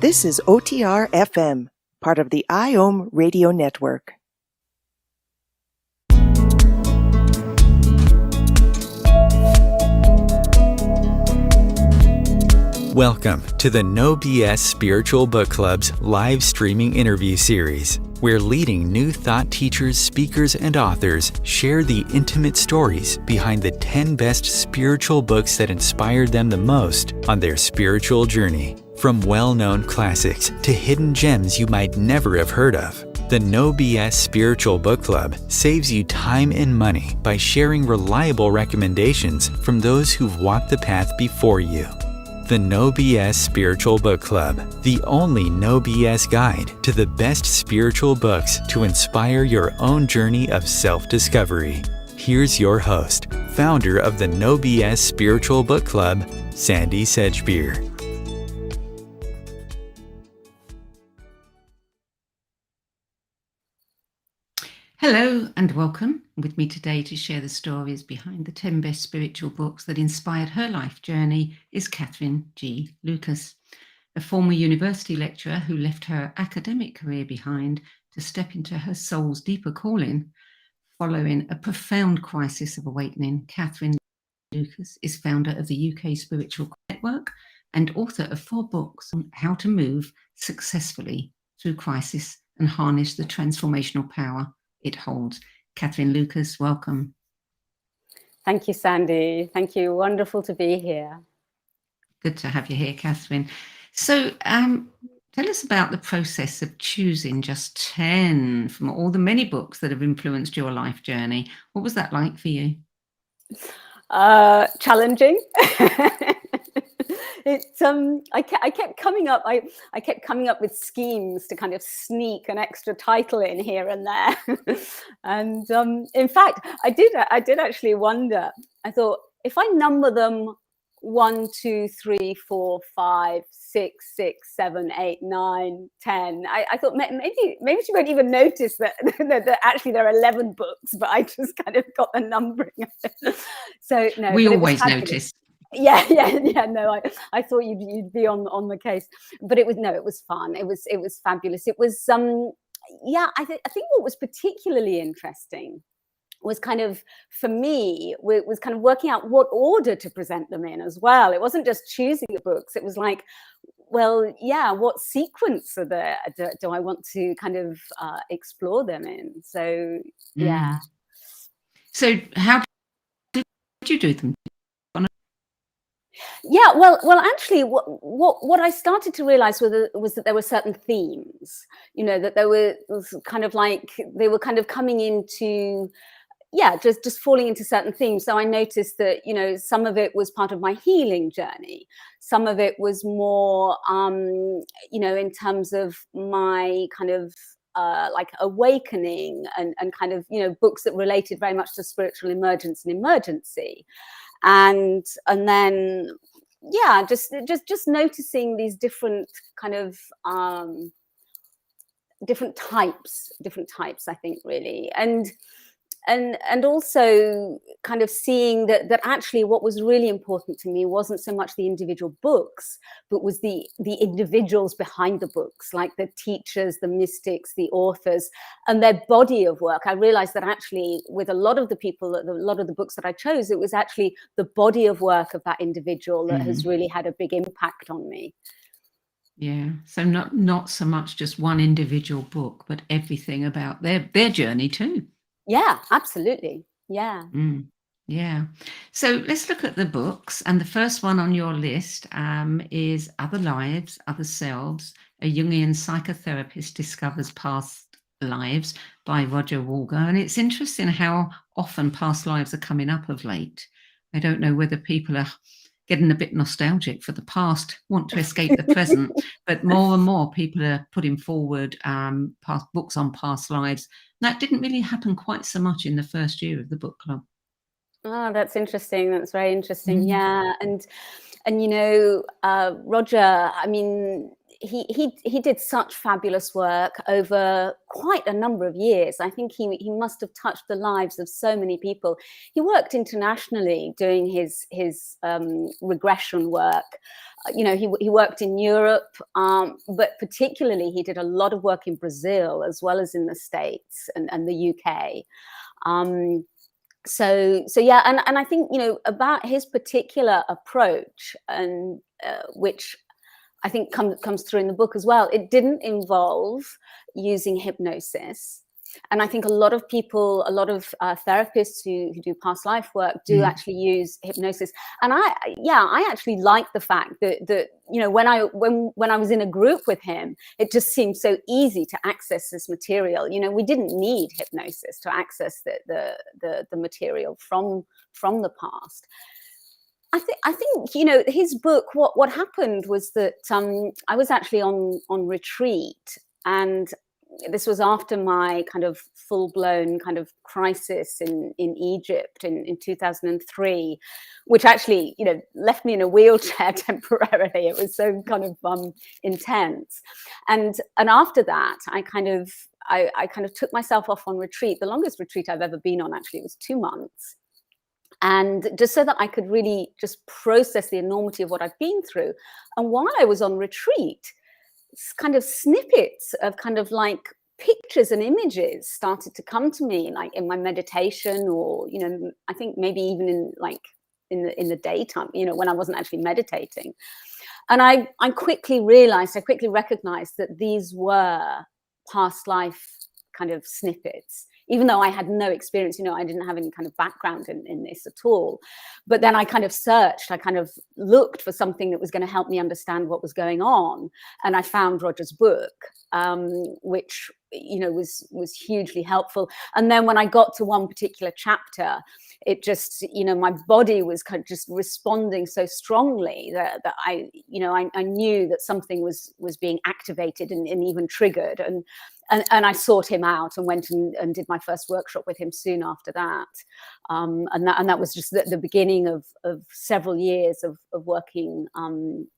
This is OTR FM, part of the IOM radio network. Welcome to the No BS Spiritual Book Club's live streaming interview series, where leading new thought teachers, speakers, and authors share the intimate stories behind the 10 best spiritual books that inspired them the most on their spiritual journey. From well-known classics to hidden gems you might never have heard of, the No BS Spiritual Book Club saves you time and money by sharing reliable recommendations from those who've walked the path before you. The No BS Spiritual Book Club, the only No BS guide to the best spiritual books to inspire your own journey of self-discovery. Here's your host, founder of the No BS Spiritual Book Club, Sandy Sedgbeer. Hello and welcome. With me today to share the stories behind the 10 best spiritual books that inspired her life journey is Catherine G. Lucas, a former university lecturer who left her academic career behind to step into her soul's deeper calling. Following a profound crisis of awakening, Catherine Lucas is founder of the UK Spiritual Network and author of 4 books on how to move successfully through crisis and harness the transformational power it holds. Catherine Lucas, welcome. Thank you, Sandy. Thank you. Wonderful to be here. Good to have you here, Catherine. So tell us about the process of choosing just 10 from all the many books that have influenced your life journey. What was that like for you? Challenging. I kept coming up. I kept coming up with schemes to kind of sneak an extra title in here and there. And in fact, I did actually wonder. I thought, if I number them 1, 2, 3, 4, 5, 6, 6, 7, 8, 9, 10. I thought maybe she won't even notice that actually there are 11 books, but I just kind of got the numbering of it. So no, we always notice. Yeah. No, I thought you'd be on the case, but it was fun. It was fabulous. It was I think what was particularly interesting was kind of, for me, was kind of working out what order to present them in as well. It wasn't just choosing the books. It was like, well, yeah, what sequence do I want to kind of explore them in? So, yeah. So how did you do them? Yeah, well, actually, what I started to realize was that there were certain themes, that there was kind of like they were kind of coming into, just falling into certain themes. So I noticed that, some of it was part of my healing journey. Some of it was more, in terms of my kind of like awakening and kind of, books that related very much to spiritual emergence and emergency. And then just noticing these different kind of different types I think, really, and also kind of seeing that actually what was really important to me wasn't so much the individual books, but was the individuals behind the books, like the teachers, the mystics, the authors, and their body of work. I realized that actually with a lot of the people, a lot of the books that I chose, it was actually the body of work of that individual that has really had a big impact on me. Yeah, so not so much just one individual book, but everything about their journey too. Yeah, absolutely. Yeah. Yeah. So let's look at the books. And the first one on your list is Other Lives, Other Selves, a Jungian psychotherapist discovers past lives by Roger Walger. And it's interesting how often past lives are coming up of late. I don't know whether people are getting a bit nostalgic for the past, want to escape the present, but more and more people are putting forward past books on past lives. That didn't really happen quite so much in the first year of the book club. Oh, that's interesting. That's very interesting. Yeah. And Roger, I mean, he did such fabulous work over quite a number of years. I think he must have touched the lives of so many people. He worked internationally doing his regression work. He worked in Europe, but particularly he did a lot of work in Brazil as well as in the States and the UK. So yeah, and I think, about his particular approach, and which I think comes through in the book as well. It didn't involve using hypnosis. And I think a lot of people, a lot of therapists who do past life work do actually use hypnosis. And I actually like the fact that when I was in a group with him, it just seemed so easy to access this material. We didn't need hypnosis to access the material from the past. I think his book. What happened was that I was actually on retreat, and this was after my kind of full-blown kind of crisis in Egypt in 2003, which actually left me in a wheelchair temporarily. It was so kind of intense, and after that, I kind of took myself off on retreat. The longest retreat I've ever been on actually was 2 months. And just so that I could really just process the enormity of what I've been through. And while I was on retreat, kind of snippets of kind of like pictures and images started to come to me, like in my meditation, or I think maybe even in the daytime, when I wasn't actually meditating. And I quickly recognized that these were past life kind of snippets, even though I had no experience. I didn't have any kind of background in this at all. But then I kind of searched, I kind of looked for something that was going to help me understand what was going on. And I found Roger's book, which, was hugely helpful. And then when I got to one particular chapter, it just, my body was kind of just responding so strongly that I knew that something was being activated and even triggered. And I sought him out and went and did my first workshop with him soon after that. And that was just the beginning of several years of working,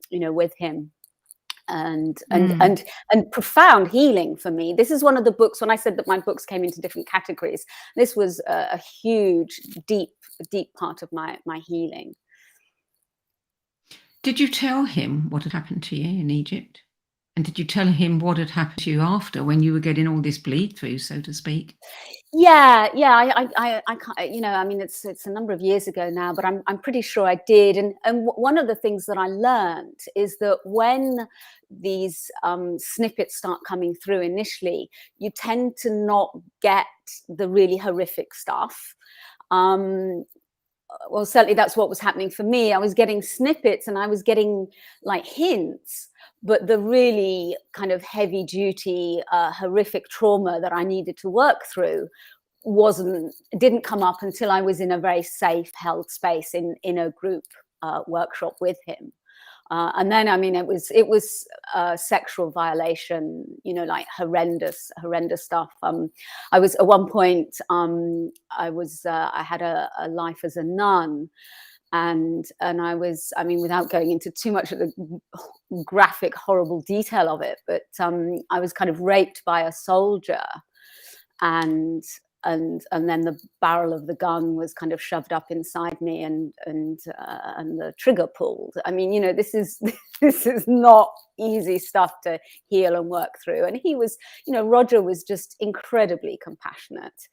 with him. And profound healing for me. This is one of the books, when I said that my books came into different categories, this was a huge, deep part of my healing. Did you tell him what had happened to you in Egypt? And did you tell him what had happened to you after, when you were getting all this bleed through, so to speak? Yeah. I can't, I mean, it's a number of years ago now, but I'm pretty sure I did. And one of the things that I learned is that when these snippets start coming through initially, you tend to not get the really horrific stuff. Well, certainly that's what was happening for me. I was getting snippets and I was getting like hints, but the really kind of heavy duty, horrific trauma that I needed to work through didn't come up until I was in a very safe, held space in a group workshop with him. And then, I mean, it was sexual violation, like horrendous stuff. I was at one point, I had a life as a nun, and I was, I mean, without going into too much of the graphic, horrible detail of it, but I was kind of raped by a soldier, and then the barrel of the gun was kind of shoved up inside me, and the trigger pulled. I mean, this is not easy stuff to heal and work through. And he was, Roger was just incredibly compassionate,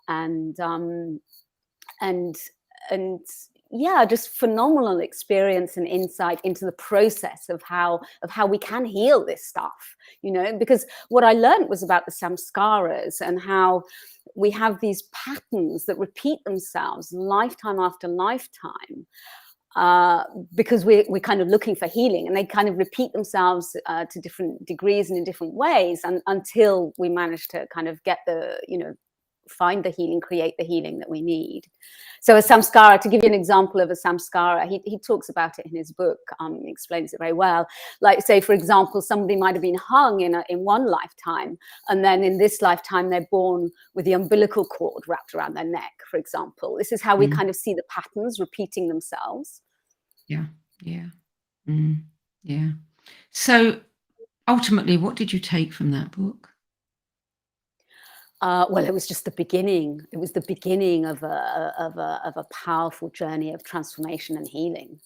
and yeah, just phenomenal experience and insight into the process of how we can heal this stuff, because what I learned was about the samskaras and how we have these patterns that repeat themselves lifetime after lifetime, because we're kind of looking for healing, and they kind of repeat themselves to different degrees and in different ways, and until we manage to kind of get find the healing, create the healing that we need. So a samskara, to give you an example of a samskara, he talks about it in his book, explains it very well. Like, say, for example, somebody might have been hung in one lifetime, and then in this lifetime they're born with the umbilical cord wrapped around their neck, for example. This is how we kind of see the patterns repeating themselves. Yeah. So ultimately, what did you take from that book? Well, it was just the beginning. It was the beginning of a powerful journey of transformation and healing.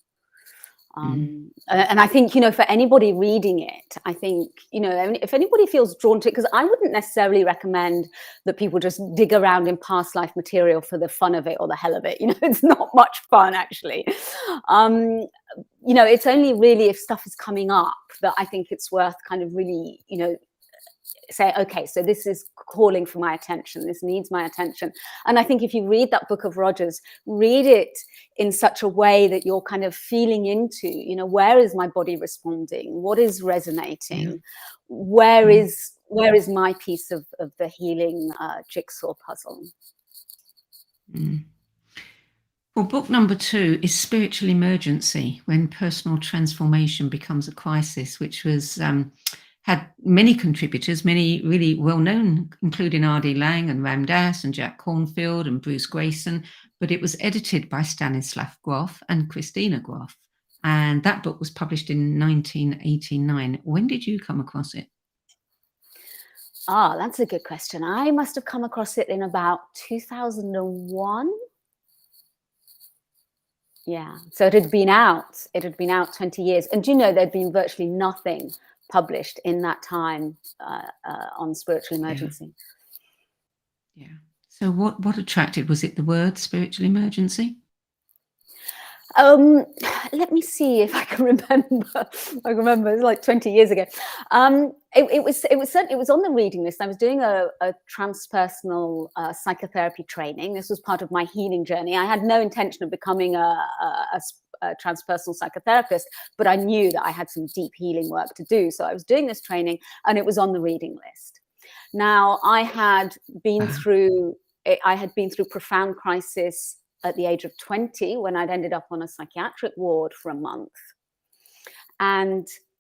And I think, for anybody reading it, I think, if anybody feels drawn to it, because I wouldn't necessarily recommend that people just dig around in past life material for the fun of it or the hell of it. It's not much fun, actually. It's only really if stuff is coming up that I think it's worth kind of really, say, okay, so this is calling for my attention, this needs my attention. And I think if you read that book of Rogers, read it in such a way that you're kind of feeling into, where is my body responding, what is resonating, where is my piece of the healing jigsaw puzzle. Well, book number 2 is Spiritual Emergency, When Personal Transformation Becomes a Crisis, which was had many contributors, many really well-known, including R.D. Laing and Ram Dass and Jack Cornfield and Bruce Grayson, but it was edited by Stanislav Grof and Christina Grof. And that book was published in 1989. When did you come across it? That's a good question. I must have come across it in about 2001. Yeah, so it had been out 20 years. And there'd been virtually nothing published in that time on spiritual emergency. Yeah. So what attracted? Was it the word spiritual emergency? Let me see if I can remember. I remember it was like 20 years ago. It was on the reading list. I was doing a transpersonal psychotherapy training. This was part of my healing journey. I had no intention of becoming a transpersonal psychotherapist, but I knew that I had some deep healing work to do. So I was doing this training, and it was on the reading list. Now, I had been through profound crisis at the age of 20 when I'd ended up on a psychiatric ward for a month.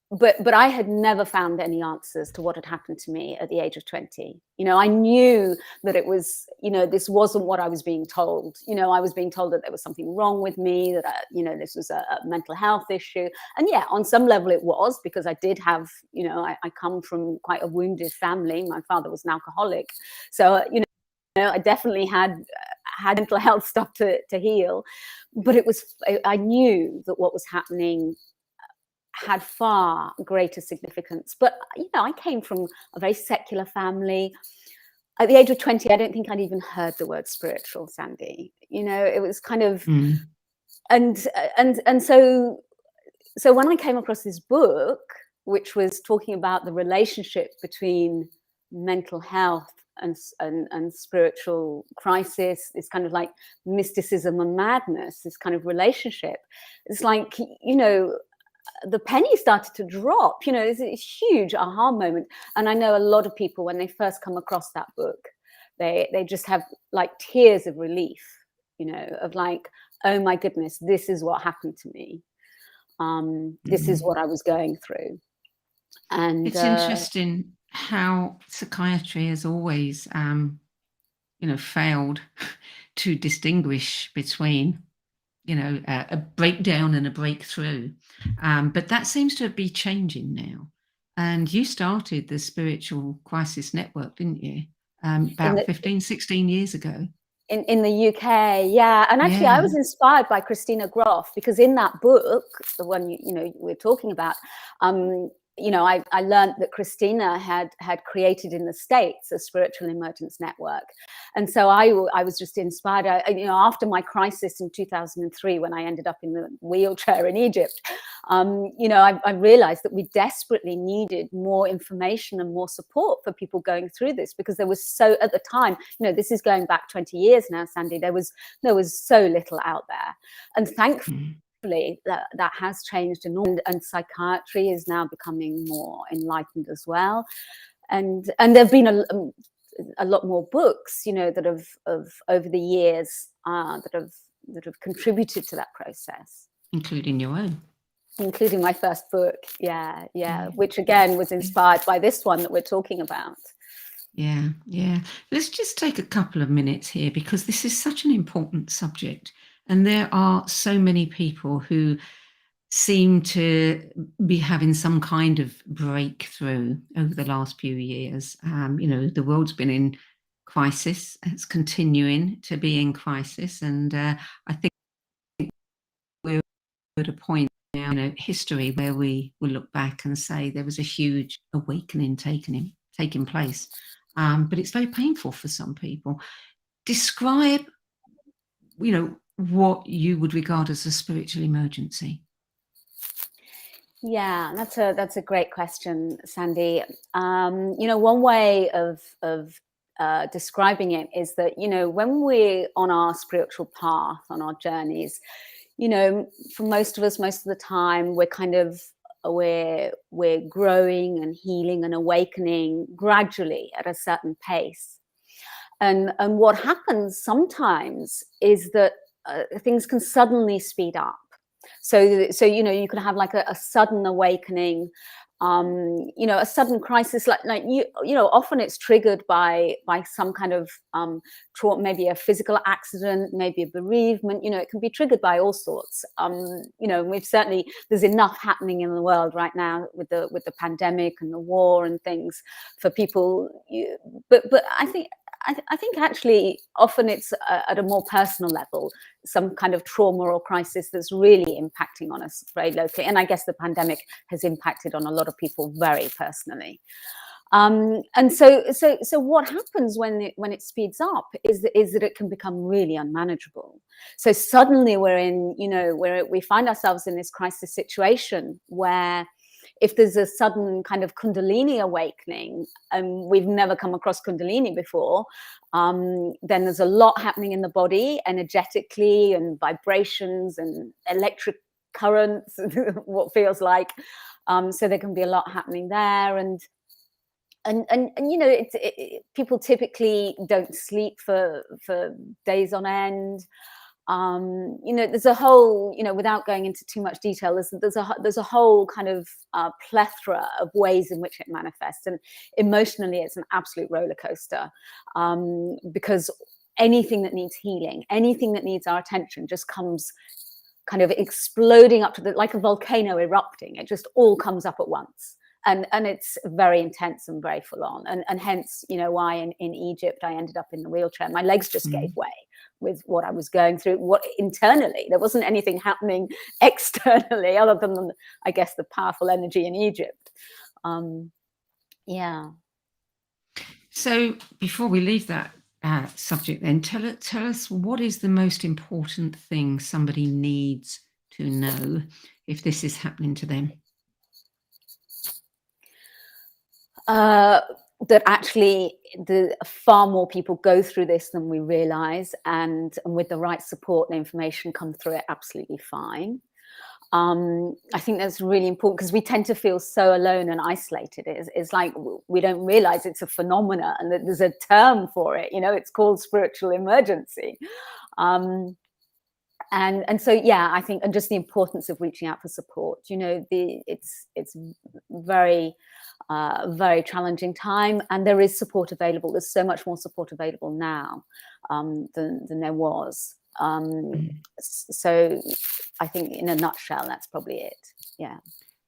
But I had never found any answers to what had happened to me at the age of 20. I knew that it was, this wasn't what I was being told. I was being told that there was something wrong with me, that, this was a mental health issue. And yeah, on some level it was, because I did have, I come from quite a wounded family. My father was an alcoholic. So, I definitely had mental health stuff to heal. But I knew that what was happening had far greater significance. But, I came from a very secular family. At the age of 20, I don't think I'd even heard the word spiritual, Sandy. It was kind of, and so when I came across this book, which was talking about the relationship between mental health and spiritual crisis, this kind of like mysticism and madness, this kind of relationship, it's like, the penny started to drop. It's a huge aha moment. And I know a lot of people, when they first come across that book, they just have like tears of relief, of like, oh my goodness, this is what happened to me. This is what I was going through. And it's interesting how psychiatry has always, failed to distinguish between a breakdown and a breakthrough. But that seems to be changing now. And you started the Spiritual Crisis Network, didn't you? About 15, 16 years ago. In the UK, yeah. And actually, I was inspired by Christina Grof, because in that book, the one we're talking about, I learned that Christina had created in the States a spiritual emergence network. And so I was just inspired. After my crisis in 2003, when I ended up in the wheelchair in Egypt, I realized that we desperately needed more information and more support for people going through this, because there was at the time, this is going back 20 years now, Sandy, there was so little out there. And thankfully, that has changed enormously, and psychiatry is now becoming more enlightened as well, and there have been a lot more books that have over the years that have contributed to that process, including your own, including my first book, which again was inspired by this one that we're talking about. Yeah. Let's just take a couple of minutes here, because this is such an important subject. And there are so many people who seem to be having some kind of breakthrough over the last few years. The world's been in crisis. It's continuing to be in crisis. And I think we're at a point now, history where we will look back and say there was a huge awakening taking place. But it's very painful for some people. Describe, what you would regard as a spiritual emergency. Yeah, that's a great question, Sandy. One way of describing it is that, when we're on our spiritual path, on our journeys, for most of us, most of the time, we're growing and healing and awakening gradually at a certain pace. And what happens sometimes is that things can suddenly speed up. So you can have like a sudden awakening, a sudden crisis, like often it's triggered by some kind of trauma, maybe a physical accident, maybe a bereavement. It can be triggered by all sorts. There's enough happening in the world right now with the pandemic and the war and things for people. But I think actually often it's at a more personal level, some kind of trauma or crisis that's really impacting on us very locally. And I guess the pandemic has impacted on a lot of people very personally. And so what happens when it speeds up is that it can become really unmanageable. So suddenly where we find ourselves in this crisis situation where if there's a sudden kind of Kundalini awakening, and we've never come across Kundalini before, then there's a lot happening in the body energetically, and vibrations and electric currents, what feels like. So there can be a lot happening there, and people typically don't sleep for days on end. There's a whole, without going into too much detail, there's a whole kind of plethora of ways in which it manifests, and emotionally it's an absolute roller coaster, because anything that needs healing, anything that needs our attention just comes kind of exploding up to like a volcano erupting. It just all comes up at once. And it's very intense and very full on. And hence, why in Egypt, I ended up in the wheelchair. My legs just gave way with what I was going through. What internally, there wasn't anything happening externally other than, I guess, the powerful energy in Egypt. Yeah. So before we leave that subject, then tell us, what is the most important thing somebody needs to know if this is happening to them? That actually far more people go through this than we realize, and with the right support and information come through it absolutely fine. I think that's really important, because we tend to feel so alone and isolated. It's like we don't realize it's a phenomena and that there's a term for it. It's called spiritual emergency. And so, yeah, I think, and just the importance of reaching out for support. It's very, very challenging time, and there is support available. There's so much more support available now than there was. So I think in a nutshell, that's probably it. Yeah.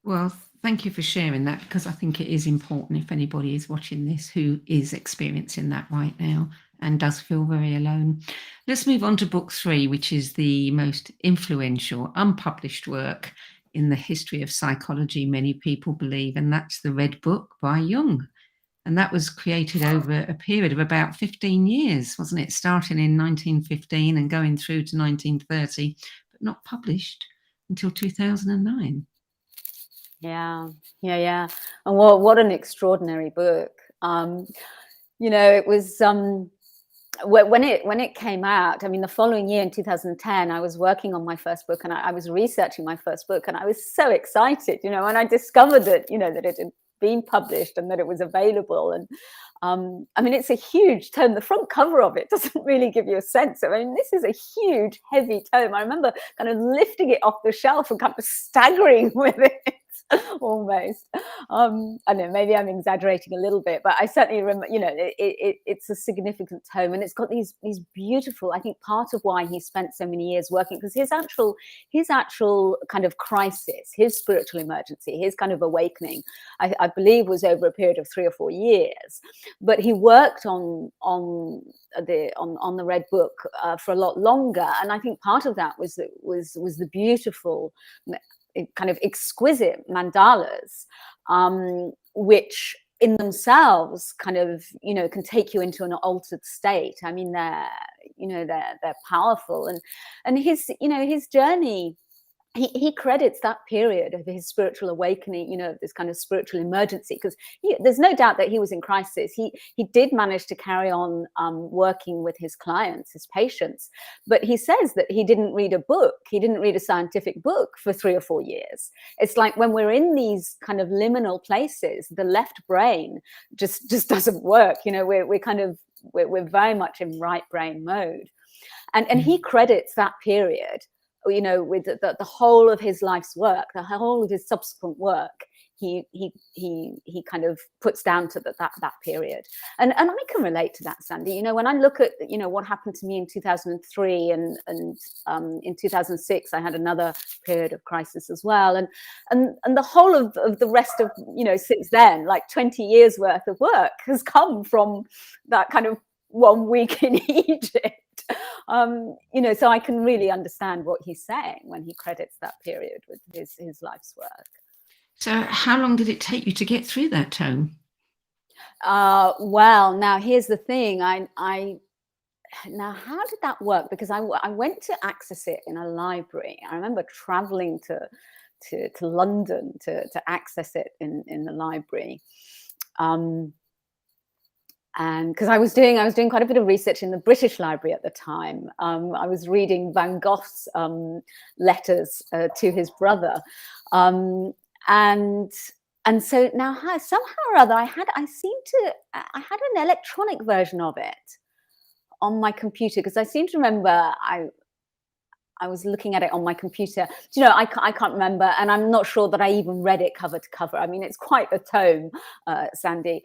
Well, thank you for sharing that, because I think it is important if anybody is watching this who is experiencing that right now and does feel very alone. Let's move on to book 3, which is the most influential unpublished work in the history of psychology, many people believe, and that's The Red Book by Jung. And that was created over a period of about 15 years, wasn't it? Starting in 1915 and going through to 1930, but not published until 2009. Yeah. And what an extraordinary book. It was when it came out. I mean, the following year in 2010, I was working on my first book, and I was researching my first book, and I was so excited, and I discovered that that it had been published and that it was available. And I mean, it's a huge tome. The front cover of it doesn't really give you a sense. I mean, this is a huge, heavy tome. I remember kind of lifting it off the shelf and kind of staggering with it. almost. I don't know, maybe I'm exaggerating a little bit, but I certainly remember, you know, it's a significant tome, and it's got these beautiful, I think part of why he spent so many years working, because his actual kind of crisis, his spiritual emergency, his kind of awakening, I believe was over a period of 3 or 4 years. But he worked on the Red Book for a lot longer, and I think part of that was the beautiful, kind of exquisite mandalas, which in themselves kind of, you know, can take you into an altered state. I mean, they're powerful, and his, you know, his journey. He credits that period of his spiritual awakening, you know, this kind of spiritual emergency, because there's no doubt that he was in crisis. He did manage to carry on working with his clients, his patients, but he says that he didn't read a book. He didn't read a scientific book for 3 or 4 years. It's like when we're in these kind of liminal places, the left brain just doesn't work. You know, we're very much in right brain mode, and he credits that period, you know, with the whole of his life's work, the whole of his subsequent work, he kind of puts down to that period. And I can relate to that, Sandy. You know, when I look at, you know, what happened to me in 2003 and in 2006, I had another period of crisis as well. And the whole of the rest of, you know, since then, like 20 years worth of work has come from that kind of 1 week in Egypt. You know, so I can really understand what he's saying when he credits that period with his life's work. So how long did it take you to get through that tome? Well, now here's the thing. Now, how did that work? Because I went to access it in a library. I remember traveling to London to access it in the library. And because I was doing quite a bit of research in the British Library at the time. I was reading Van Gogh's letters to his brother, and so now somehow or other I had an electronic version of it on my computer, because I seem to remember I was looking at it on my computer. You know, I can't remember, and I'm not sure that I even read it cover to cover. I mean, it's quite a tome, Sandy.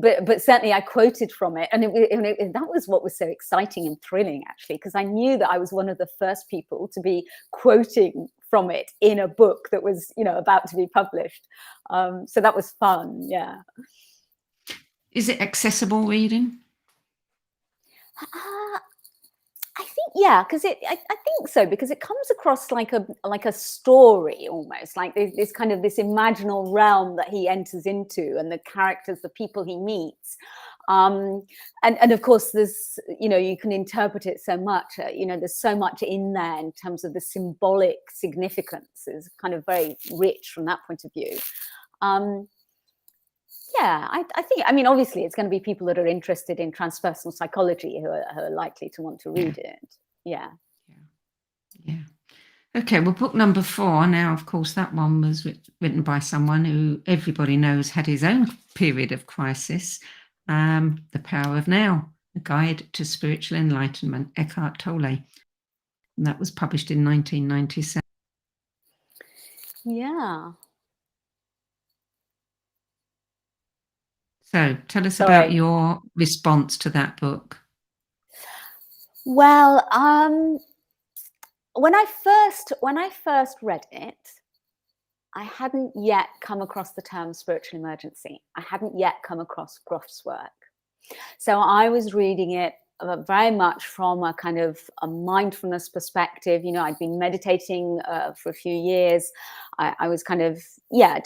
But certainly I quoted from it, and that was what was so exciting and thrilling, actually, because I knew that I was one of the first people to be quoting from it in a book that was, you know, about to be published. So that was fun. Yeah. Is it accessible reading? I think, yeah, because I think so, because it comes across like a story, almost like this kind of this imaginal realm that he enters into, and the characters, the people he meets, and of course there's, you know, you can interpret it so much. You know, there's so much in there in terms of the symbolic significance is kind of very rich from that point of view. Yeah, I think, I mean, obviously it's going to be people that are interested in transpersonal psychology who are likely to want to read it. Yeah. Okay, well, book number 4 now, of course, that one was written by someone who everybody knows had his own period of crisis. The Power of Now, A Guide to Spiritual Enlightenment, Eckhart Tolle. And that was published in 1997. Yeah. So tell us about your response to that book. Well, when I first read it, I hadn't yet come across the term spiritual emergency. I hadn't yet come across Groff's work. So I was reading it very much from a kind of a mindfulness perspective. You know, I'd been meditating for a few years. I was kind of,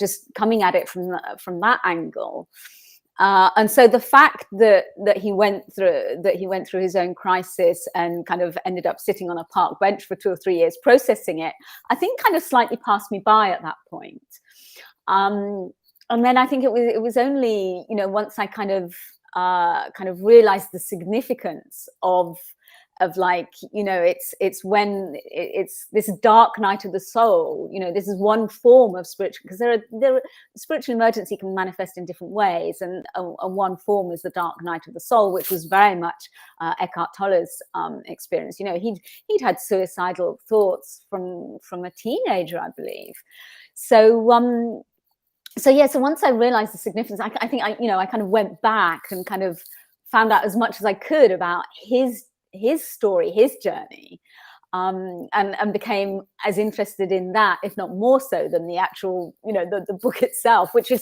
just coming at it from that angle. And so the fact that he went through his own crisis and kind of ended up sitting on a park bench for 2 or 3 years processing it, I think kind of slightly passed me by at that point. And then I think it was only, you know, once I kind of realized the significance of of like, you know, it's when it's this dark night of the soul. You know, this is one form of spiritual, because there are spiritual emergency can manifest in different ways, and one form is the dark night of the soul, which was very much Eckhart Tolle's experience. You know, he'd had suicidal thoughts from a teenager, I believe. So so once I realized the significance, I think I kind of went back and kind of found out as much as I could about his story, his journey, and became as interested in that, if not more so, than the actual, you know, the book itself, which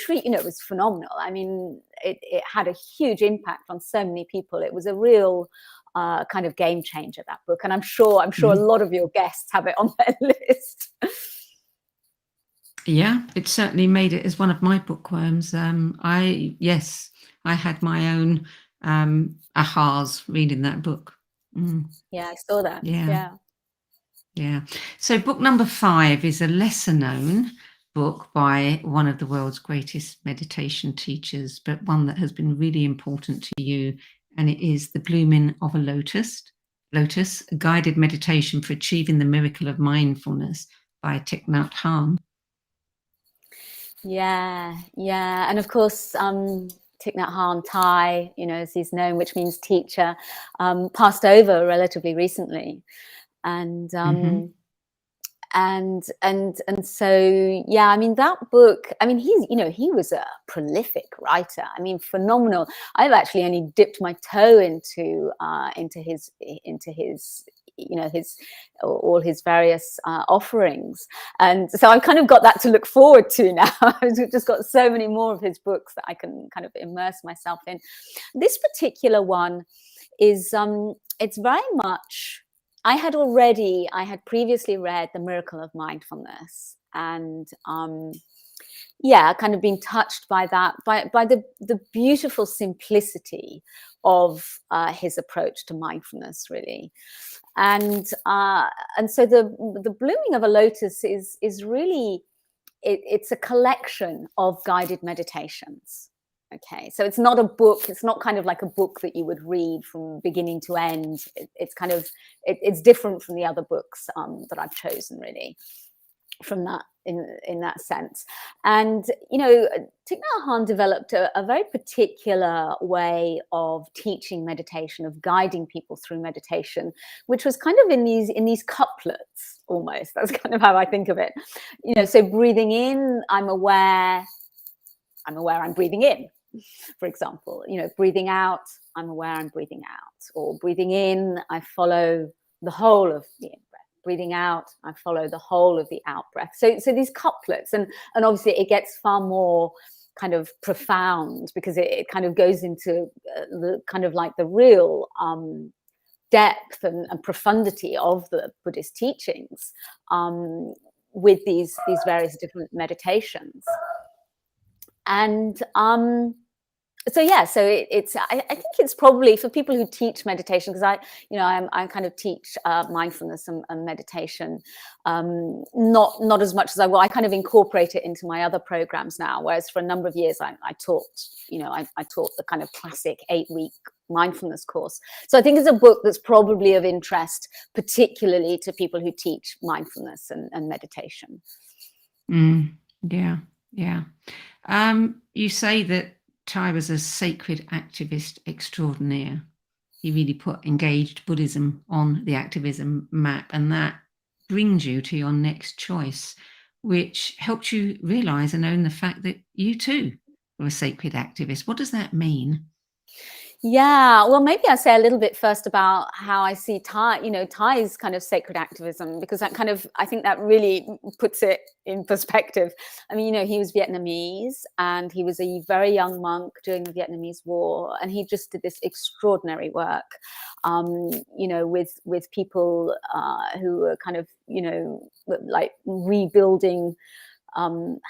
really, you know, was phenomenal. I mean, it had a huge impact on so many people. It was a real kind of game changer, that book, and I'm sure a lot of your guests have it on their list. Yeah, it certainly made it as one of my bookworms. I had my own ahas reading that book. Yeah, I saw that. Yeah. So book number 5 is a lesser known book by one of the world's greatest meditation teachers, but one that has been really important to you, and it is The Blooming of a Lotus, a guided meditation for achieving the miracle of mindfulness by Thich Nhat Hanh. Yeah, and of course, Thich Nhat Hanh, Thai, you know, as he's known, which means teacher, passed over relatively recently, and so yeah, I mean, that book, I mean, he was a prolific writer. I mean, phenomenal. I've actually only dipped my toe into his you know, all his various offerings, and so I've kind of got that to look forward to now. I've just got so many more of his books that I can kind of immerse myself in. This particular one is it's very much, I had previously read The Miracle of Mindfulness, and kind of been touched by that, by the beautiful simplicity of his approach to mindfulness, really. And so the Blooming of a Lotus is really, it's a collection of guided meditations. Okay, so it's not a book. It's not kind of like a book that you would read from beginning to end. It's kind of, it's different from the other books that I've chosen, really, from that, in that sense. And, you know, Thich Nhat Hanh developed a very particular way of teaching meditation, of guiding people through meditation, which was kind of in these couplets, almost. That's kind of how I think of it. You know, so breathing in, I'm aware I'm breathing in, for example. You know, breathing out, I'm aware I'm breathing out. Or breathing in, I follow the whole of the in-breath. Breathing out, I follow the whole of the out-breath. So these couplets, and obviously it gets far more kind of profound, because it kind of goes into the kind of like the real depth and profundity of the Buddhist teachings with these various different meditations. And so it's I think it's probably for people who teach meditation, because I kind of teach mindfulness and meditation, not as much as I will. I kind of incorporate it into my other programs now, whereas for a number of years I taught the kind of classic 8-week mindfulness course. So I think it's a book that's probably of interest, particularly to people who teach mindfulness and meditation. Yeah. You say that Thai was a sacred activist extraordinaire. He really engaged Buddhism on the activism map, and that brings you to your next choice, which helped you realize and own the fact that you too were a sacred activist. What does that mean? Yeah, well, maybe I'll say a little bit first about how I see Thai's kind of sacred activism, because that kind of, I think that really puts it in perspective. I mean, he was Vietnamese, and he was a very young monk during the Vietnamese War, and he just did this extraordinary work, with people who were kind of, like rebuilding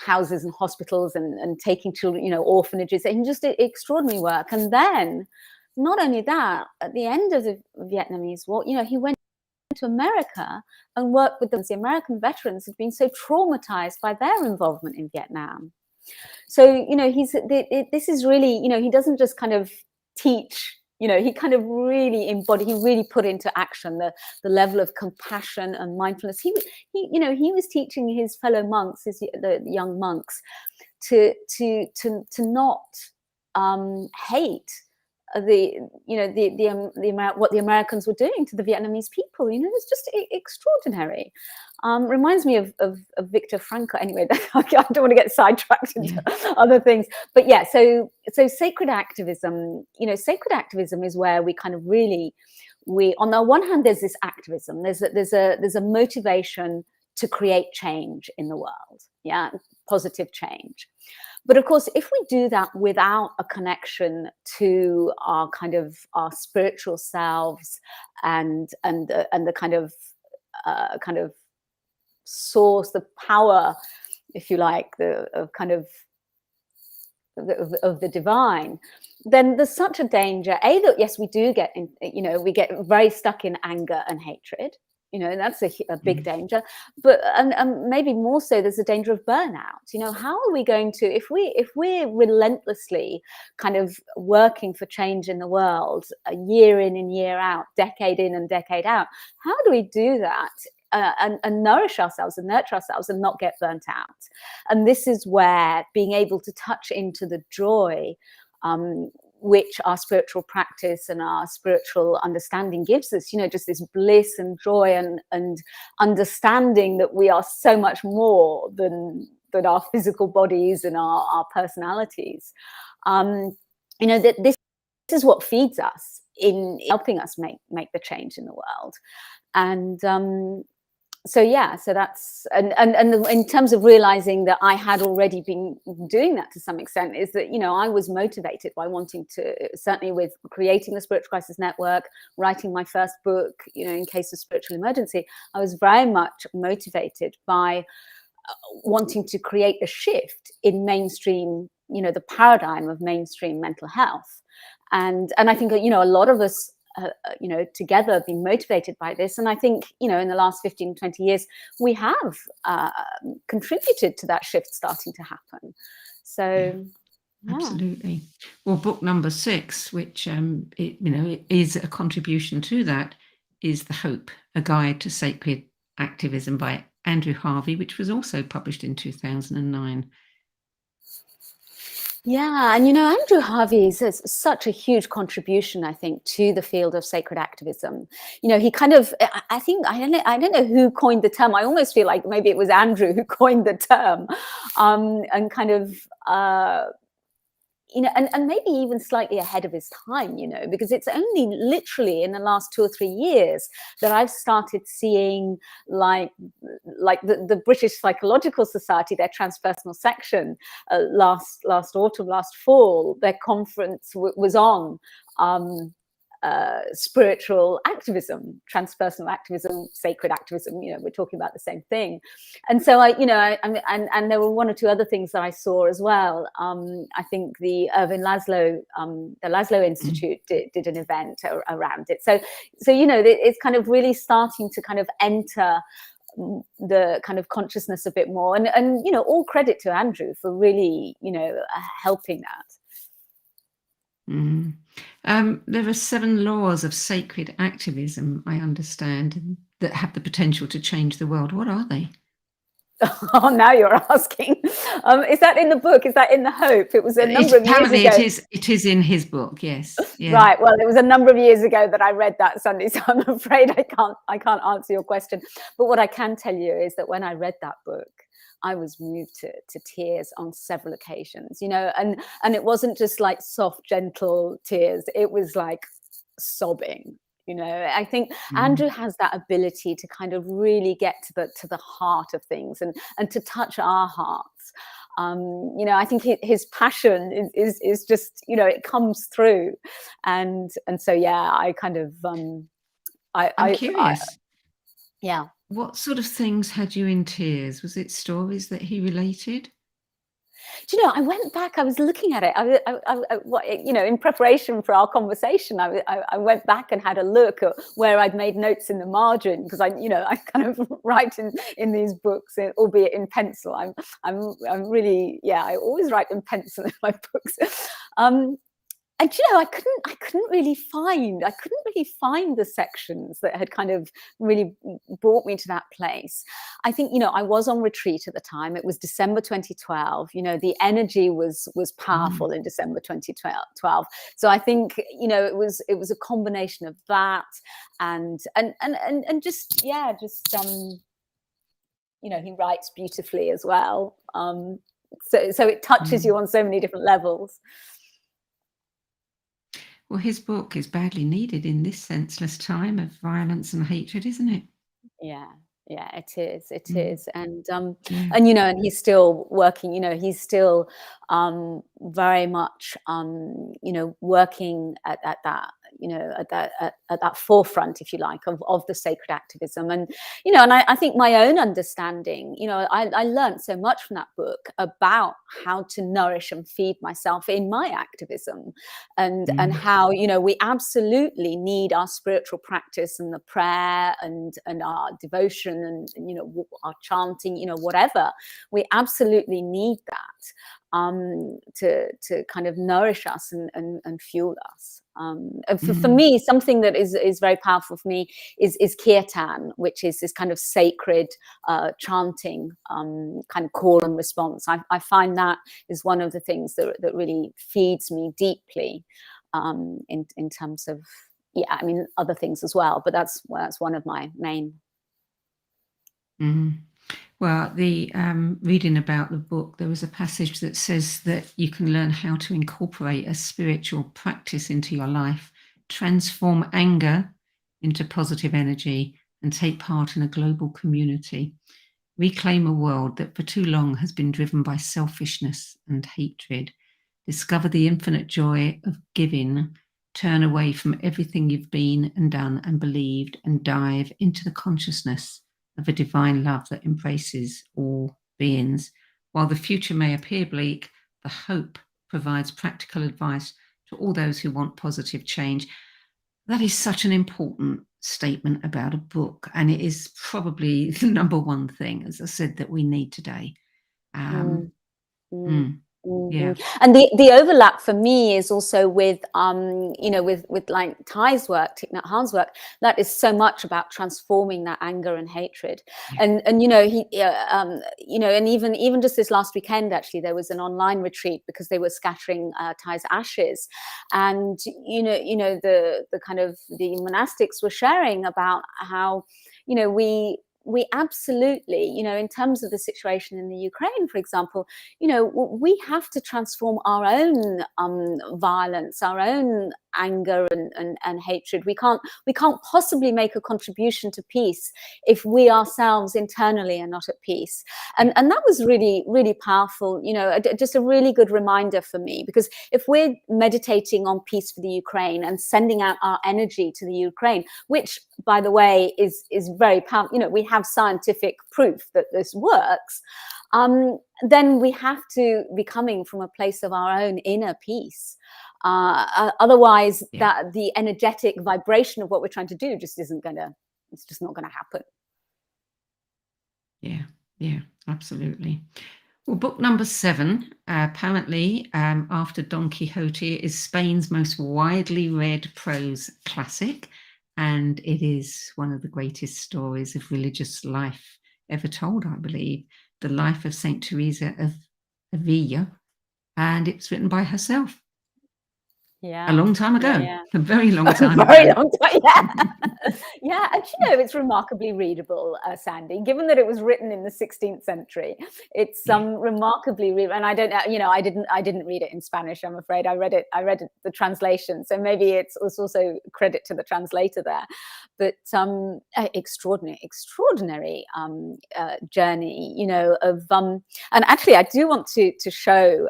houses and hospitals and taking children, orphanages, and just extraordinary work. And then not only that, at the end of the Vietnamese War, he went to America and worked with them. The American veterans had been so traumatized by their involvement in Vietnam. So, this is really, he doesn't just kind of teach, You know, he kind of really embodied, he really put into action the level of compassion and mindfulness. He you know, he was teaching his fellow monks, the young monks, to not hate what the Americans were doing to the Vietnamese people. You know, it was just extraordinary. Reminds me of Viktor Frankl. Anyway, I don't want to get sidetracked into other things. But yeah, so sacred activism. You know, sacred activism is where we kind of really, on the one hand, there's this activism. There's a motivation to create change in the world. Yeah, positive change. But of course, if we do that without a connection to our spiritual selves and the kind of source, the power, if you like, of the divine, then there's such a danger. That yes, we do get we get very stuck in anger and hatred. You know, that's a big danger. But and maybe more so, there's a danger of burnout. You know, how are we going to, if we're relentlessly kind of working for change in the world, year in and year out, decade in and decade out, how do we do that and nourish ourselves and nurture ourselves and not get burnt out? And this is where being able to touch into the joy which our spiritual practice and our spiritual understanding gives us, you know, just this bliss and joy and understanding that we are so much more than our physical bodies and our personalities. You know, that this is what feeds us in helping us make the change in the world. And so that's and in terms of realizing that I had already been doing that to some extent, is that, you know, I was motivated by wanting to, certainly with creating the Spiritual Crisis Network, writing my first book, you know, in case of spiritual emergency, I was very much motivated by wanting to create a shift in mainstream, you know, the paradigm of mainstream mental health. And I think, you know, a lot of us you know, together been motivated by this. And I think, you know, in the last 15, 20 years, we have contributed to that shift starting to happen. So, absolutely. Well, book number 6, which, you know, it is a contribution to that, is The Hope, A Guide to Sacred Activism by Andrew Harvey, which was also published in 2009. Yeah, and you know, Andrew Harvey is such a huge contribution, I think, to the field of sacred activism. You know, he kind of, I think, I don't know who coined the term. I almost feel like maybe it was Andrew who coined the term, and kind of, you know, and maybe even slightly ahead of his time, you know, because it's only literally in the last 2 or 3 years that I've started seeing like the British Psychological Society, their transpersonal section, last autumn, last fall, their conference was on spiritual activism, transpersonal activism, sacred activism. You know, we're talking about the same thing. And so and there were 1 or 2 other things that I saw as well. I think the Irvin Laszlo, the Laszlo Institute did an event around it. So you know, it's kind of really starting to kind of enter the kind of consciousness a bit more. And you know, all credit to Andrew for really, you know, helping that. There are 7 laws of sacred activism, I understand, that have the potential to change the world. What are they? Oh, now you're asking. Is that in the book? Is that in The Hope? It was a number of years ago. It is in his book, yes. Yeah. Right. Well, it was a number of years ago that I read that, Sunday, so I'm afraid I can't answer your question. But what I can tell you is that when I read that book, I was moved to tears on several occasions, you know, and it wasn't just like soft, gentle tears. It was like sobbing. You know, I think Andrew has that ability to kind of really get to the heart of things and to touch our hearts. You know, I think his passion is just, you know, it comes through, and so yeah, I kind of I'm curious. Yeah. What sort of things had you in tears? Was it stories that he related? Do you know, I went back, I was looking at it, you know, in preparation for our conversation, I went back and had a look at where I'd made notes in the margin, because you know, I kind of write in these books, albeit in pencil. I'm really, yeah, I always write in pencil in my books. and you know, I couldn't really find the sections that had kind of really brought me to that place. I think, you know, I was on retreat at the time. It was December 2012. You know, the energy was powerful in December 2012. So I think, you know, it was a combination of that and just, yeah, just you know, he writes beautifully as well. So it touches you on so many different levels. Well, his book is badly needed in this senseless time of violence and hatred, isn't it? Yeah, it is. It is. And Yeah. and you know, and he's still working. You know, he's still very much you know, working at that, you know, at that forefront, if you like, of the sacred activism. And you know, and I think my own understanding, you know, I learned so much from that book about how to nourish and feed myself in my activism, and how, you know, we absolutely need our spiritual practice and the prayer and our devotion and you know, our chanting, you know, whatever. We absolutely need that to kind of nourish us and fuel us. And for me, something that is very powerful for me is kirtan, which is this kind of sacred chanting, kind of call and response. I find that is one of the things that really feeds me deeply, in terms of, yeah, I mean, other things as well, but that's one of my main. Well, the reading about the book, there was a passage that says that you can learn how to incorporate a spiritual practice into your life, transform anger into positive energy, and take part in a global community. Reclaim a world that for too long has been driven by selfishness and hatred. Discover the infinite joy of giving. Turn away from everything you've been and done and believed, and dive into the consciousness of a divine love that embraces all beings. While the future may appear bleak, the hope provides practical advice to all those who want positive change. That is such an important statement about a book, and it is probably the number one thing, as I said, that we need today. Yeah. And the overlap for me is also with you know, with like Thich Nhat Hanh's work, that is so much about transforming that anger and hatred. And you know, he you know, and even just this last weekend, actually, there was an online retreat because they were scattering Thai's ashes, and you know, the kind of the monastics were sharing about how, you know, we absolutely, you know, in terms of the situation in the Ukraine, for example, you know, we have to transform our own violence, our own anger and hatred. We can't possibly make a contribution to peace if we ourselves internally are not at peace. And that was really, really powerful, you know, just a really good reminder for me, because if we're meditating on peace for the Ukraine and sending out our energy to the Ukraine, which, by the way, is very powerful, you know, we have scientific proof that this works, then we have to be coming from a place of our own inner peace. Otherwise, that the energetic vibration of what we're trying to do just isn't gonna, it's just not gonna happen. Yeah, absolutely. Well, book number 7, apparently, after Don Quixote, is Spain's most widely read prose classic, and it is one of the greatest stories of religious life ever told, I believe, the life of Saint Teresa of Avila, and it's written by herself. Yeah, a long time ago. A very long time ago. Very long time, yeah. And you know, it's remarkably readable, Sandy, given that it was written in the 16th century. It's remarkably readable. And I don't know, you know, I didn't read it in Spanish, I'm afraid. I read it the translation. So maybe it's also credit to the translator there. But extraordinary journey, you know, of and actually I do want to show,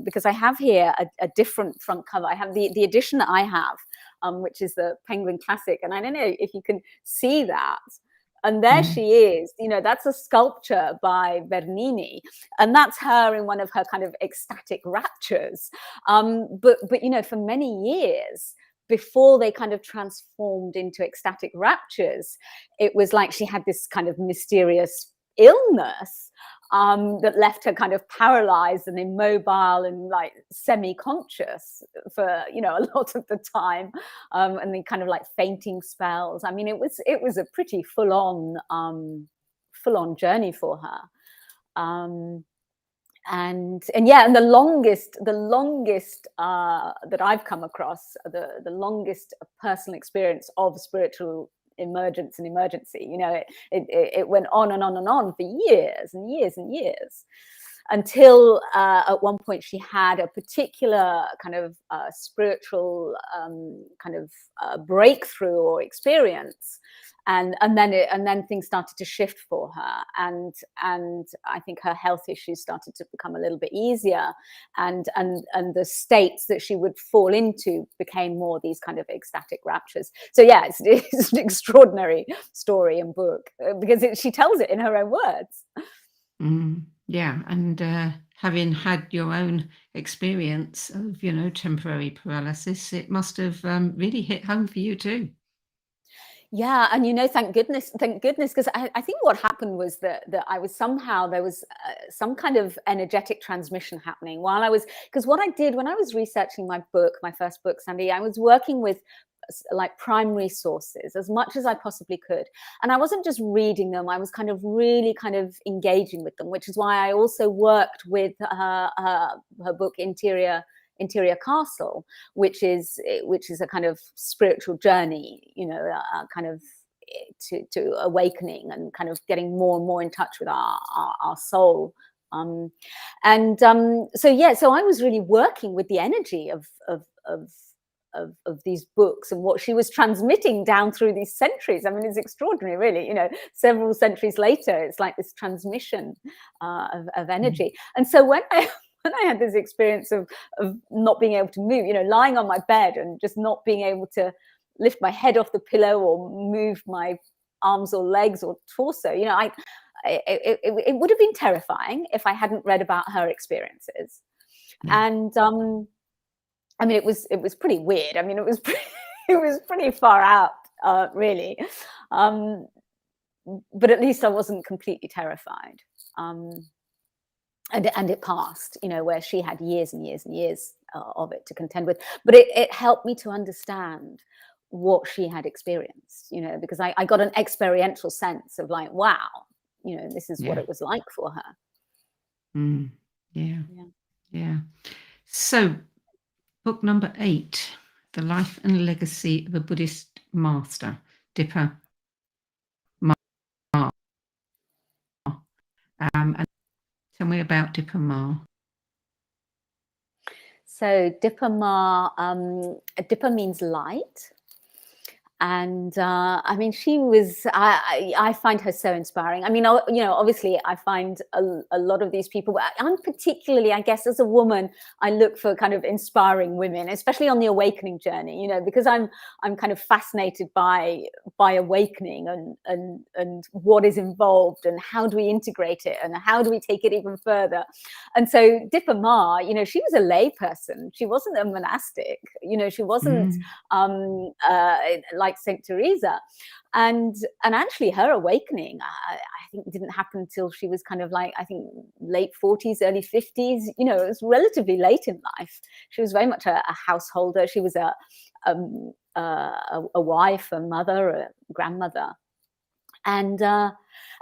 because I have here a different front cover. I have the edition that I have, which is the Penguin Classic, and I don't know if you can see that. And there she is, you know, that's a sculpture by Bernini, and that's her in one of her kind of ecstatic raptures. But you know, for many years before they kind of transformed into ecstatic raptures, it was like she had this kind of mysterious illness, that left her kind of paralyzed and immobile and like semi-conscious for, you know, a lot of the time, and then kind of like fainting spells. I mean, it was a pretty full-on journey for her. And yeah, and the longest that I've come across, the longest personal experience of spiritual emergence and emergency, you know, it went on and on and on for years and years and years, until at one point she had a particular kind of spiritual kind of breakthrough or experience. And then things started to shift for her, and I think her health issues started to become a little bit easier, and the states that she would fall into became more these kind of ecstatic raptures. So yeah, it's an extraordinary story and book, because she tells it in her own words. Yeah, and having had your own experience of, you know, temporary paralysis, it must have really hit home for you too. Yeah, and you know, thank goodness, because I think what happened was that I was somehow, there was some kind of energetic transmission happening while I was, because what I did when I was researching my first book, Sandy, I was working with like primary sources as much as I possibly could, and I wasn't just reading them, I was kind of really kind of engaging with them, which is why I also worked with her book Interior Castle, which is a kind of spiritual journey, you know, kind of to awakening and kind of getting more and more in touch with our soul. So I was really working with the energy of these books and what she was transmitting down through these centuries. I mean, it's extraordinary, really. You know, several centuries later, it's like this transmission of energy. And so when I had this experience of not being able to move, you know, lying on my bed and just not being able to lift my head off the pillow or move my arms or legs or torso, you know, it would have been terrifying if I hadn't read about her experiences. And I mean, it was pretty weird. I mean, it was pretty far out, really. But at least I wasn't completely terrified. And it passed, you know, where she had years and years and years of it to contend with. But it helped me to understand what she had experienced, you know, because I got an experiential sense of like, wow, you know, this is what it was like for her. Yeah. So, book number 8, The Life and Legacy of a Buddhist Master, Dipa Ma. And tell me about Dipa Ma. So Dipa Ma, Dipa means light. And I mean, she was, I find her so inspiring. I mean, you know, obviously I find a lot of these people, I'm particularly, I guess, as a woman, I look for kind of inspiring women, especially on the awakening journey, you know, because I'm kind of fascinated by awakening and what is involved and how do we integrate it and how do we take it even further. And so Dipa Ma, you know, she was a lay person. She wasn't a monastic, you know, she wasn't like Saint Teresa, and actually her awakening, I think, didn't happen until she was kind of like, I think, late 40s, early 50s. You know, it was relatively late in life. She was very much a householder. She was a wife, a mother, a grandmother, and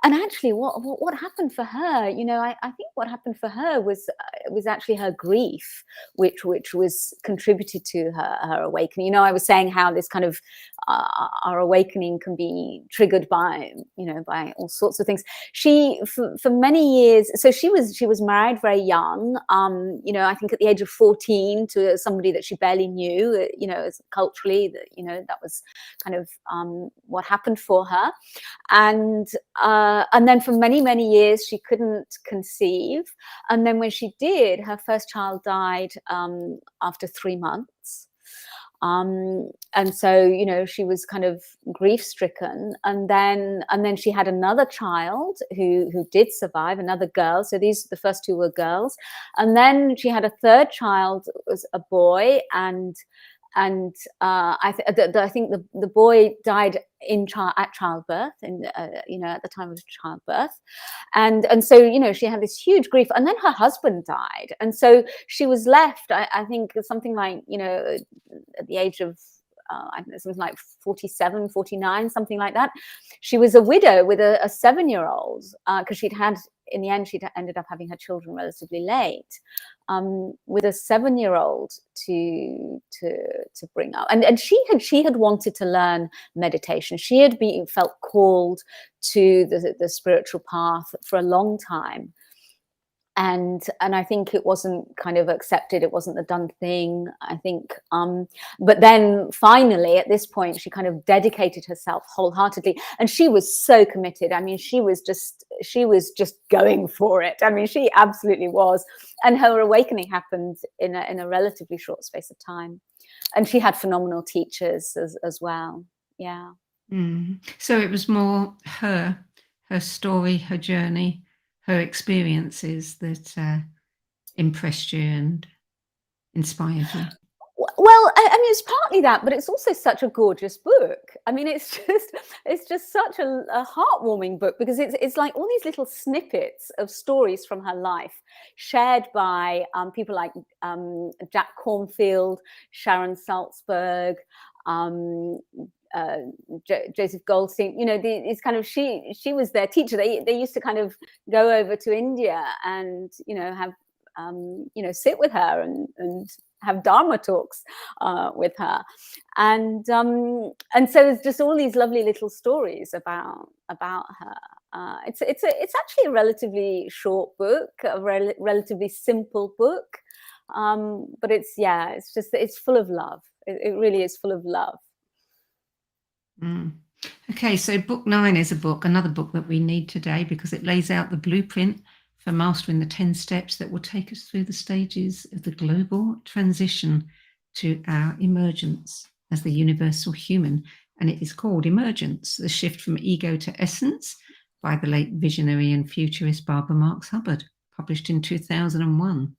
actually what happened for her, you know, I think what happened for her was actually her grief, which was contributed to her awakening. You know, I was saying how this kind of our awakening can be triggered by, you know, by all sorts of things. She for many years, so she was married very young, you know, I think at the age of 14 to somebody that she barely knew, you know, culturally, that, you know, that was kind of what happened for her. And then for many, many years, she couldn't conceive. And then when she did, her first child died after 3 months. And so, you know, she was kind of grief-stricken. And then she had another child who did survive, another girl. So the first 2 were girls. And then she had a third child, it was a boy, and I think the boy died at childbirth, and at the time of childbirth, and so she had this huge grief, and then her husband died, and so she was left. I think something like at the age of I don't know, something like 47, 49, something like that. She was a widow with a 7-year-old because in the end, she'd ended up having her children relatively late, with a 7-year-old to bring up. And she had wanted to learn meditation. She had felt called to the spiritual path for a long time. And I think it wasn't kind of accepted. It wasn't the done thing, I think. But then finally, at this point, she kind of dedicated herself wholeheartedly, and she was so committed. I mean, she was just going for it. I mean, she absolutely was. And her awakening happened in a relatively short space of time. And she had phenomenal teachers as well. Yeah. So it was more her story, her journey, her experiences that impressed you and inspired you? Well, I mean, it's partly that, but it's also such a gorgeous book. I mean, it's just such a heartwarming book, because it's like all these little snippets of stories from her life shared by people like Jack Cornfield, Sharon Salzberg, Joseph Goldstein. It's kind of she was their teacher. They used to kind of go over to India and have sit with her and have Dharma talks with her, and so there's just all these lovely little stories about her. It's actually a relatively short book, a relatively simple book, but it's full of love. It really is full of love. Okay, so book 9 is another book that we need today, because it lays out the blueprint for mastering the 10 steps that will take us through the stages of the global transition to our emergence as the universal human. And it is called Emergence, the Shift from Ego to Essence, by the late visionary and futurist Barbara Marx Hubbard, published in 2001.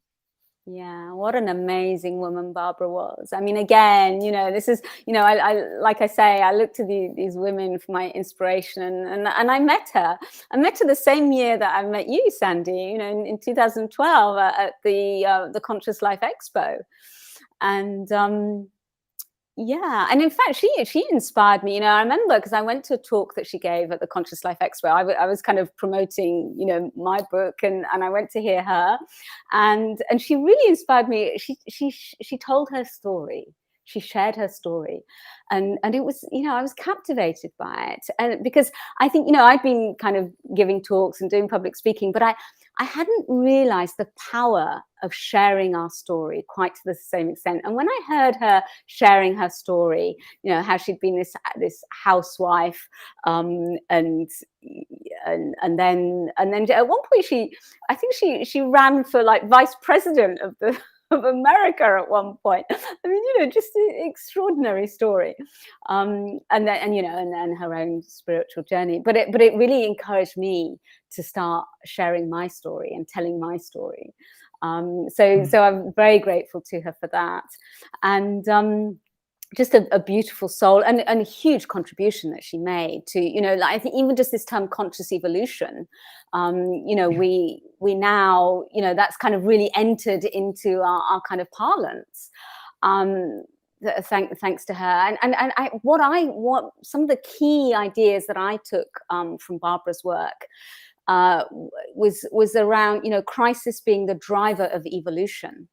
Yeah, what an amazing woman Barbara was. I mean, again, this is, I like I say, I look to these women for my inspiration, and I met her. I met her the same year that I met you, Sandy, in 2012 at the Conscious Life Expo. And yeah, and in fact, she inspired me. I remember, because I went to a talk that she gave at the Conscious Life Expo. I was kind of promoting, my book, and I went to hear her, and she really inspired me. She told her story. She shared her story, and it was, I was captivated by it, and because I think, I'd been kind of giving talks and doing public speaking, but I hadn't realized the power of sharing our story quite to the same extent. And when I heard her sharing her story, how she'd been this housewife, and then at one point I think she ran for like vice president of America at one point. I mean, just an extraordinary story, and then her own spiritual journey. But it really encouraged me to start sharing my story and telling my story. So I'm very grateful to her for that, and just a beautiful soul, and a huge contribution that she made to, I think even just this term conscious evolution, we now, that's kind of really entered into our kind of parlance, thanks to her. And what some of the key ideas that I took from Barbara's work was around, crisis being the driver of evolution.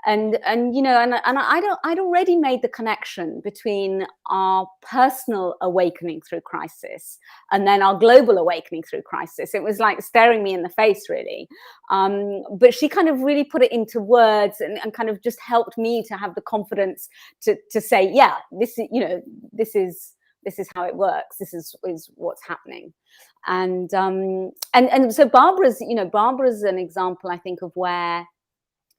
And I'd already made the connection between our personal awakening through crisis and then our global awakening through crisis. It was like staring me in the face, really. But she kind of really put it into words and kind of just helped me to have the confidence to say, yeah, this is how it works. This is what's happening. And so Barbara's an example, I think, of where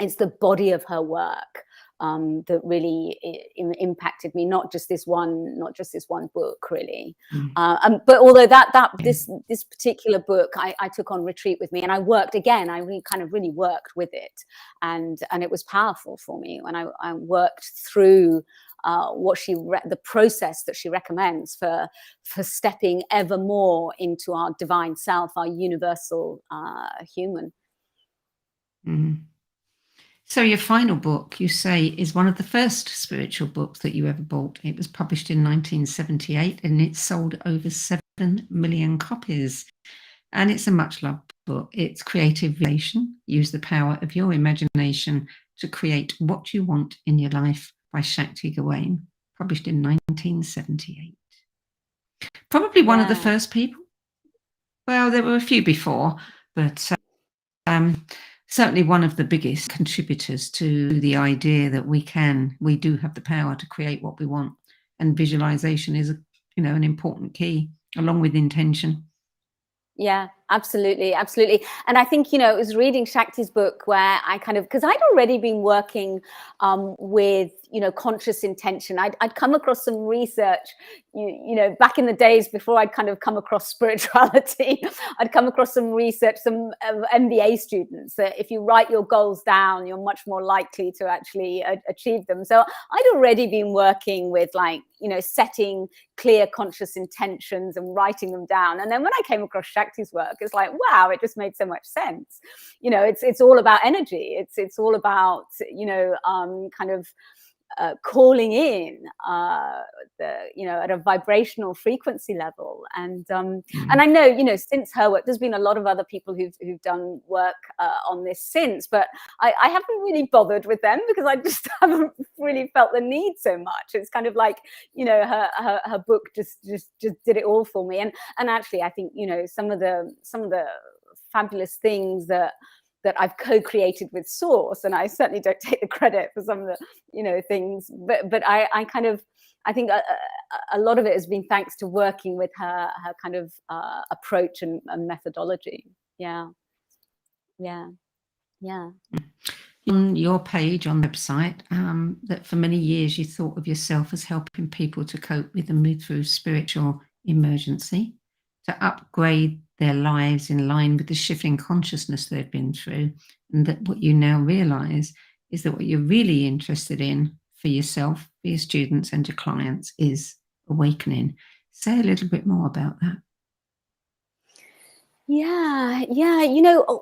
it's the body of her work that really impacted me, not just this one book, really. But although this particular book I took on retreat with me, and I worked again, I really worked with it, and it was powerful for me when I worked through the process that she recommends for stepping ever more into our divine self, our universal human. Mm. So your final book, you say, is one of the first spiritual books that you ever bought. It was published in 1978 and it sold over 7 million copies. And it's a much loved book. It's Creative Relation. Use the power of your imagination to create what you want in your life by Shakti Gawain, published in 1978. Probably one of the first people. Well, there were a few before, but certainly one of the biggest contributors to the idea that we do have the power to create what we want. And visualization is, an important key, along with intention. Yeah, absolutely. And I think, it was reading Shakti's book where I because I'd already been working with, conscious intention. I'd come across some research, back in the days before I'd kind of come across spirituality. I'd come across some research, some MBA students, that if you write your goals down, you're much more likely to actually achieve them. So I'd already been working with setting clear conscious intentions and writing them down. And then when I came across Shakti's work, it's like, wow, it just made so much sense. It's all about energy. It's all about, calling in at a vibrational frequency level. And I know, since her work, there's been a lot of other people who've done work on this since, but I haven't really bothered with them because I just haven't really felt the need so much. It's kind of like, her book just did it all for me. And actually, I think, some of the fabulous things that I've co-created with Source, and I certainly don't take the credit for some of the things, but I think a lot of it has been thanks to working with her kind of approach and methodology. Yeah. On your page on the website, that for many years you thought of yourself as helping people to cope with and move through spiritual emergency, to upgrade their lives in line with the shifting consciousness they've been through, and that what you now realize is that what you're really interested in for yourself, for your students and your clients is awakening. Say a little bit more about that. Yeah.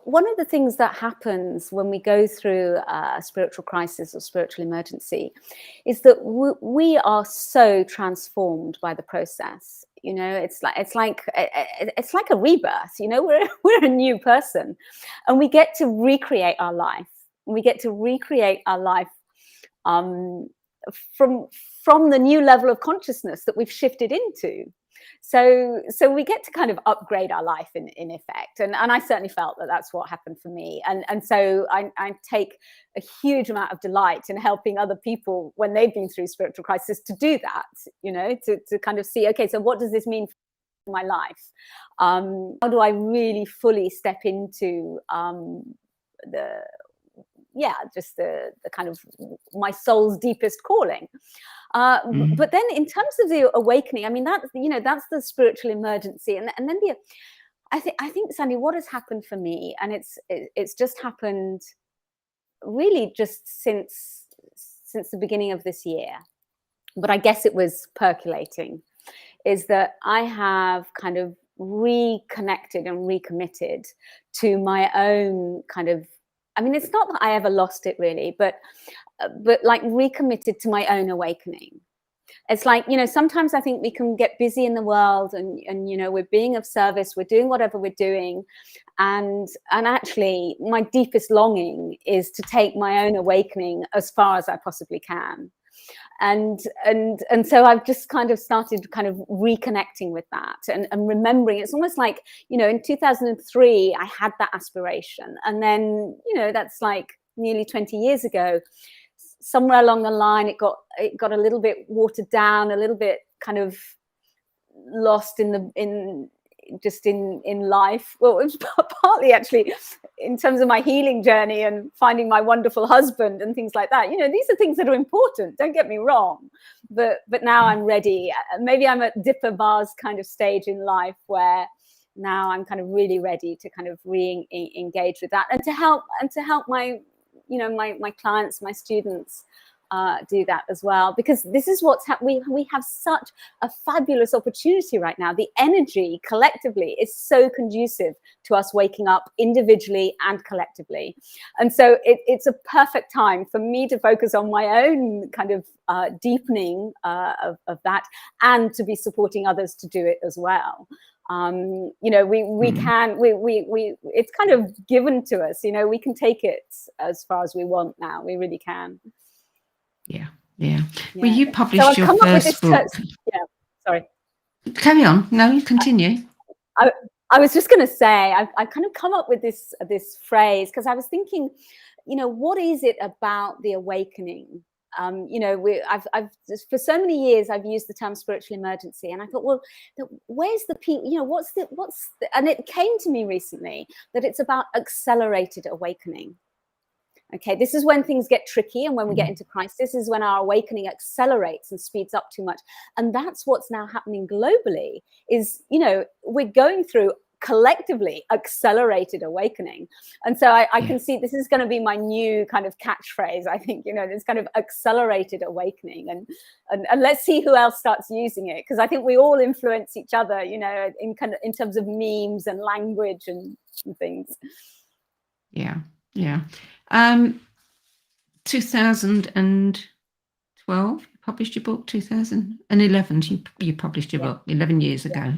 One of the things that happens when we go through a spiritual crisis or spiritual emergency is that we are so transformed by the process. It's like a rebirth. We're a new person, and we get to recreate our life. We get to recreate our life from the new level of consciousness that we've shifted into. So we get to kind of upgrade our life in effect. And I certainly felt that that's what happened for me. And so I take a huge amount of delight in helping other people when they've been through spiritual crisis to do that, to kind of see, okay, so what does this mean for my life? How do I really fully step into the kind of my soul's deepest calling? But then in terms of the awakening, I mean, that's the spiritual emergency. And then I think, Sandy, what has happened for me, and it's just happened really just since the beginning of this year, but I guess it was percolating, is that I have kind of reconnected and recommitted to my own kind of, I mean, it's not that I ever lost it really, but like recommitted to my own awakening. It's like, sometimes I think we can get busy in the world and we're being of service, we're doing whatever we're doing. And actually my deepest longing is to take my own awakening as far as I possibly can. And so I've just kind of started kind of reconnecting with that and remembering. It's almost like, in 2003, I had that aspiration. And then, that's like nearly 20 years ago. Somewhere along the line, it got a little bit watered down, a little bit kind of lost in life. Well, it was partly actually in terms of my healing journey and finding my wonderful husband and things like that. These are things that are important, don't get me wrong, but now I'm ready. Maybe I'm at Dipper Bar's kind of stage in life where now I'm kind of really ready to kind of re-engage with that and to help my my clients, my students, do that as well, because this is what's we have such a fabulous opportunity right now. The energy collectively is so conducive to us waking up individually and collectively, and so it's a perfect time for me to focus on my own kind of deepening of that, and to be supporting others to do it as well. You know, we can, it's kind of given to us, you know, we can take it as far as we want now. We really can. Yeah. Well, you published your first book. Yeah, sorry. Carry on. No, you continue. I was just going to say, I've kind of come up with this phrase because I was thinking, you know, what is it about the awakening? You know, I've for so many years I've used the term spiritual emergency, and I thought, well, where's the people? You know, what's the and it came to me recently that it's about accelerated awakening. Okay, this is when things get tricky, and when we get into crisis is when our awakening accelerates and speeds up too much. And that's what's now happening globally. Is, you know, we're going through collectively accelerated awakening, and so I can see this is going to be my new kind of catchphrase. I think, you know, this kind of accelerated awakening, and let's see who else starts using it, because I think we all influence each other, you know, in terms of memes and language and things. Yeah. 2012 you published your book. 2011 you published your book 11 years ago.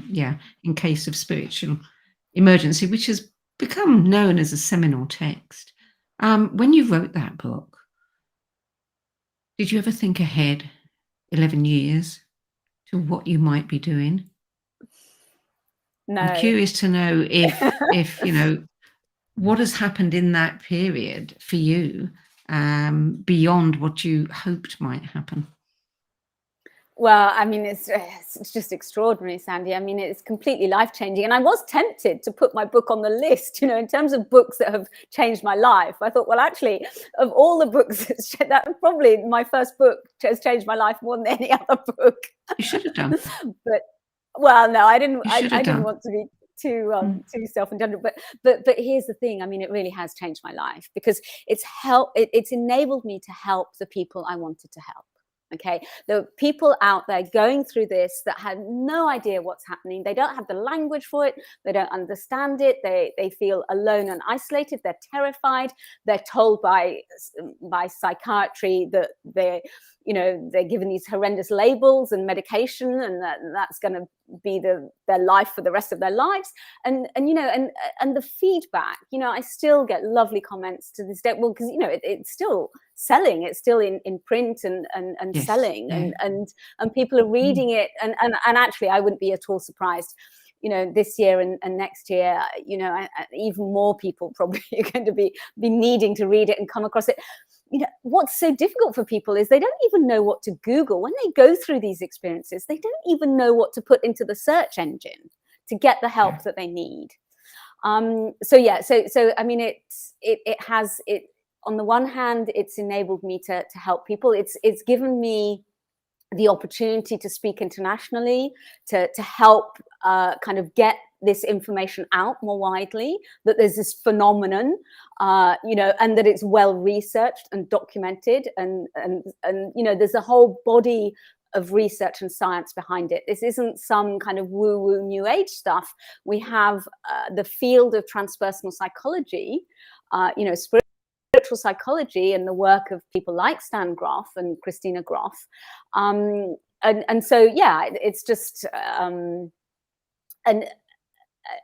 In Case of Spiritual Emergency, which has become known as a seminal text. When you wrote that book, did you ever think ahead 11 years to what you might be doing? No. I'm curious to know if you know, what has happened in that period for you, beyond what you hoped might happen? Well, I mean, it's just extraordinary, Sandy. I mean, it's completely life-changing. And I was tempted to put my book on the list, you know, in terms of books that have changed my life. I thought, well, actually, of all the books, that probably my first book has changed my life more than any other book. You should have done. But, well, no, I didn't. I done. didn't want to be too self-indulgent. But here's the thing. I mean, it really has changed my life, because it's enabled me to help the people I wanted to help. Okay, the people out there going through this that have no idea what's happening. They don't have the language for it. They don't understand it. They feel alone and isolated. They're terrified. They're told by psychiatry that they're given these horrendous labels and medication, and that's going to be their life for the rest of their lives. And the feedback, you know, I still get lovely comments to this day. Well, because, you know, it's still selling. It's still in print and yes, selling, and people are reading it. And actually, I wouldn't be at all surprised, you know, this year and next year, you know, even more people probably are going to be needing to read it and come across it. You know, what's so difficult for people is they don't even know what to Google. When they go through these experiences, they don't even know what to put into the search engine to get the help that they need. So I mean, it has on the one hand, it's enabled me to help people. It's given me the opportunity to speak internationally, to help kind of get this information out more widely, that there's this phenomenon, you know, and that it's well researched and documented, and you know, there's a whole body of research and science behind it. This isn't some kind of woo-woo new age stuff. We have the field of transpersonal psychology, you know, spiritual psychology, and the work of people like Stan Groff and Christina Groff, and so it's just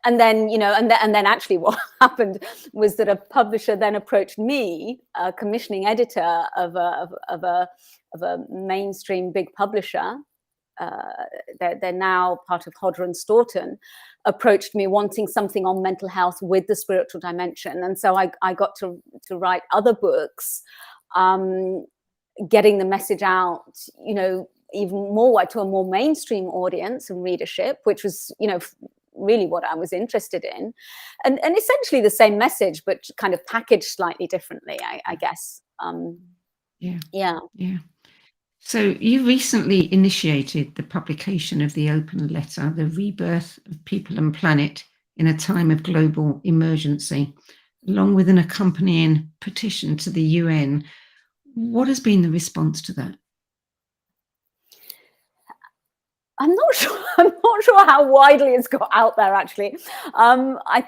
and then, you know, and then actually what happened was that a publisher then approached me, a commissioning editor of a mainstream big publisher. They're now part of Hodder and Stoughton, approached me wanting something on mental health with the spiritual dimension. And so I got to write other books, getting the message out, you know, even more to a more mainstream audience and readership, which was, you know, really what I was interested in, and essentially the same message, but kind of packaged slightly differently, I guess. Yeah. So you recently initiated the publication of the open letter, The Rebirth of People and Planet in a Time of Global Emergency, along with an accompanying petition to the UN. What has been the response to that? I'm not sure. I'm not sure how widely it's got out there. Actually, I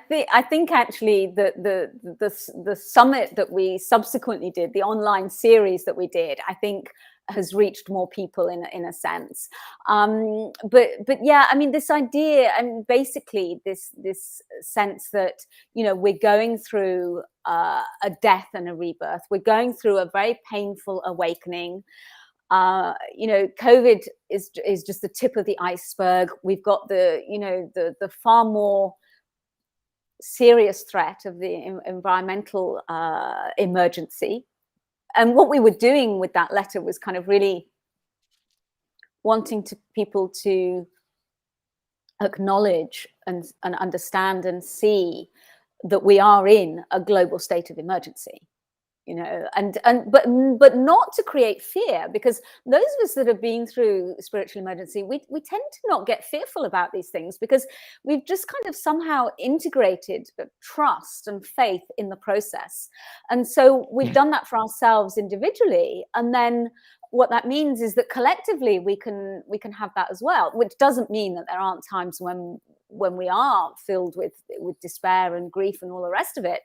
think actually the summit that we subsequently did, the online series that we did, I think has reached more people in a sense. But yeah, I mean, this idea, and basically this sense that, you know, we're going through a death and a rebirth. We're going through a very painful awakening. You know, COVID is just the tip of the iceberg. We've got the far more serious threat of the environmental emergency. And what we were doing with that letter was kind of really wanting people to acknowledge and understand and see that we are in a global state of emergency. You know, but not to create fear, because those of us that have been through spiritual emergency, we tend to not get fearful about these things, because we've just kind of somehow integrated trust and faith in the process. And so we've done that for ourselves individually, and then what that means is that collectively we can have that as well, which doesn't mean that there aren't times when we are filled with despair and grief and all the rest of it.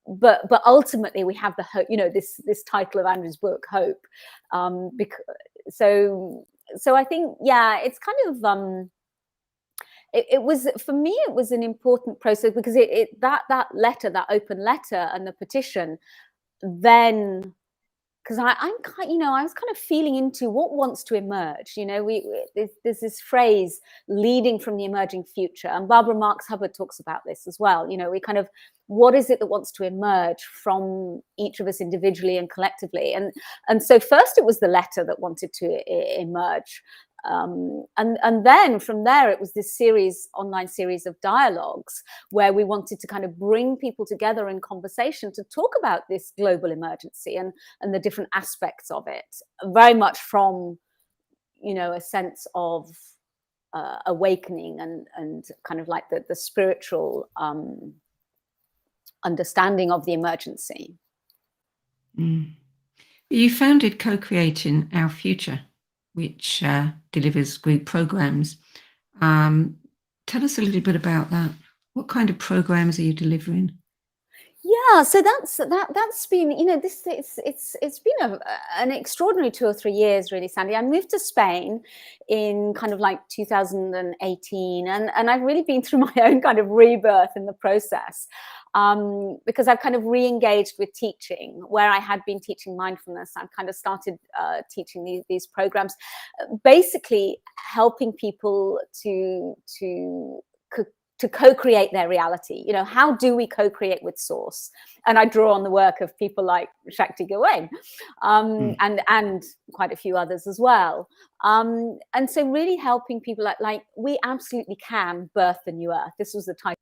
But ultimately we have the hope, you know, this title of Andrew's book, Hope. So I think, yeah, it's kind of it was, for me, it was an important process, because that letter, that open letter and the petition, then, because I'm kind, you know, I was kind of feeling into what wants to emerge. You know, there's this phrase, leading from the emerging future, and Barbara Marx Hubbard talks about this as well. You know, we kind of, what is it that wants to emerge from each of us individually and collectively? And so first it was the letter that wanted to emerge. And then from there, it was this online series of dialogues where we wanted to kind of bring people together in conversation to talk about this global emergency and the different aspects of it, very much from, you know, a sense of awakening and kind of like the spiritual understanding of the emergency. You founded Co-Creating Our Future, which delivers group programs. Tell us a little bit about that. What kind of programs are you delivering? Yeah, so that's been, you know, it's been an extraordinary 2 or 3 years, really, Sandy. I moved to Spain in kind of like 2018, and I've really been through my own kind of rebirth in the process, because I've kind of re-engaged with teaching. Where I had been teaching mindfulness, I've kind of started teaching these programs, basically helping people to co-create their reality. You know, how do we co-create with source? And I draw on the work of people like Shakti Gawain, and quite a few others as well. And so really helping people like we absolutely can birth the new earth. This was the title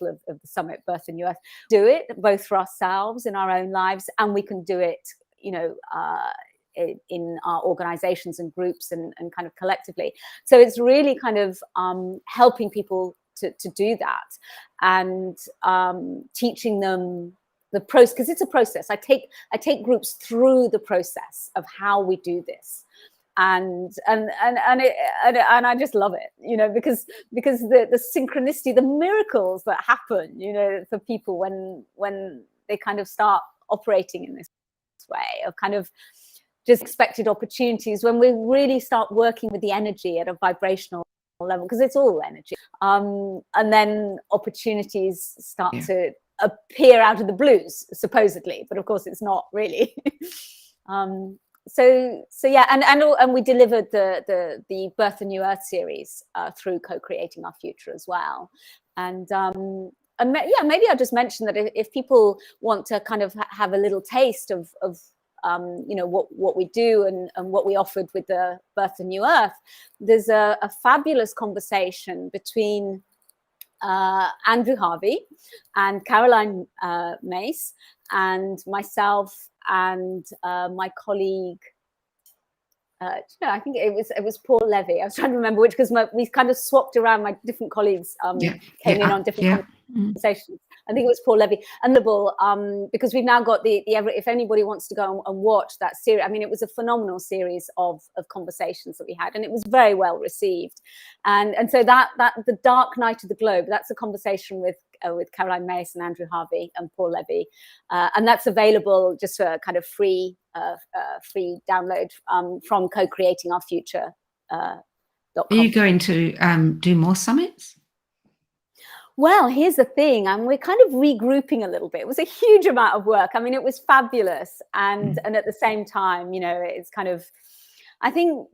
of the summit, Birth the New Earth. Do it both for ourselves in our own lives, and we can do it, you know, in our organizations and groups and kind of collectively. So it's really kind of helping people to do that, and teaching them the process, because it's a process. I take groups through the process of how we do this, and I just love it, you know, because the synchronicity, the miracles that happen, you know, for people when they kind of start operating in this way of kind of just expected opportunities, when we really start working with the energy at a vibrational level, because it's all energy, and then opportunities start to appear out of the blues, supposedly, but of course it's not really. So yeah, and we delivered the Birth the New Earth series through Co-Creating Our Future as well. And yeah, maybe I'll just mention that if people want to kind of have a little taste of you know, what we do and what we offered with the Birth the New Earth, there's a fabulous conversation between Andrew Harvey and Caroline Mace and myself and my colleague, you know, I think it was Paul Levy. I was trying to remember which, because we kind of swapped around. My different colleagues came in on different conversations. I think it was Paul Levy, and because we've now got the if anybody wants to go and watch that series, I mean, it was a phenomenal series of conversations that we had, and it was very well received. And so that the Dark Night of the Globe, that's a conversation with Caroline Mace and Andrew Harvey and Paul Levy, and that's available just for a kind of free download from Co-Creating Our Future. Are you going to do more summits? Well, here's the thing, and we're kind of regrouping a little bit. It was a huge amount of work. I mean, it was fabulous, and at the same time, you know, it's kind of, I think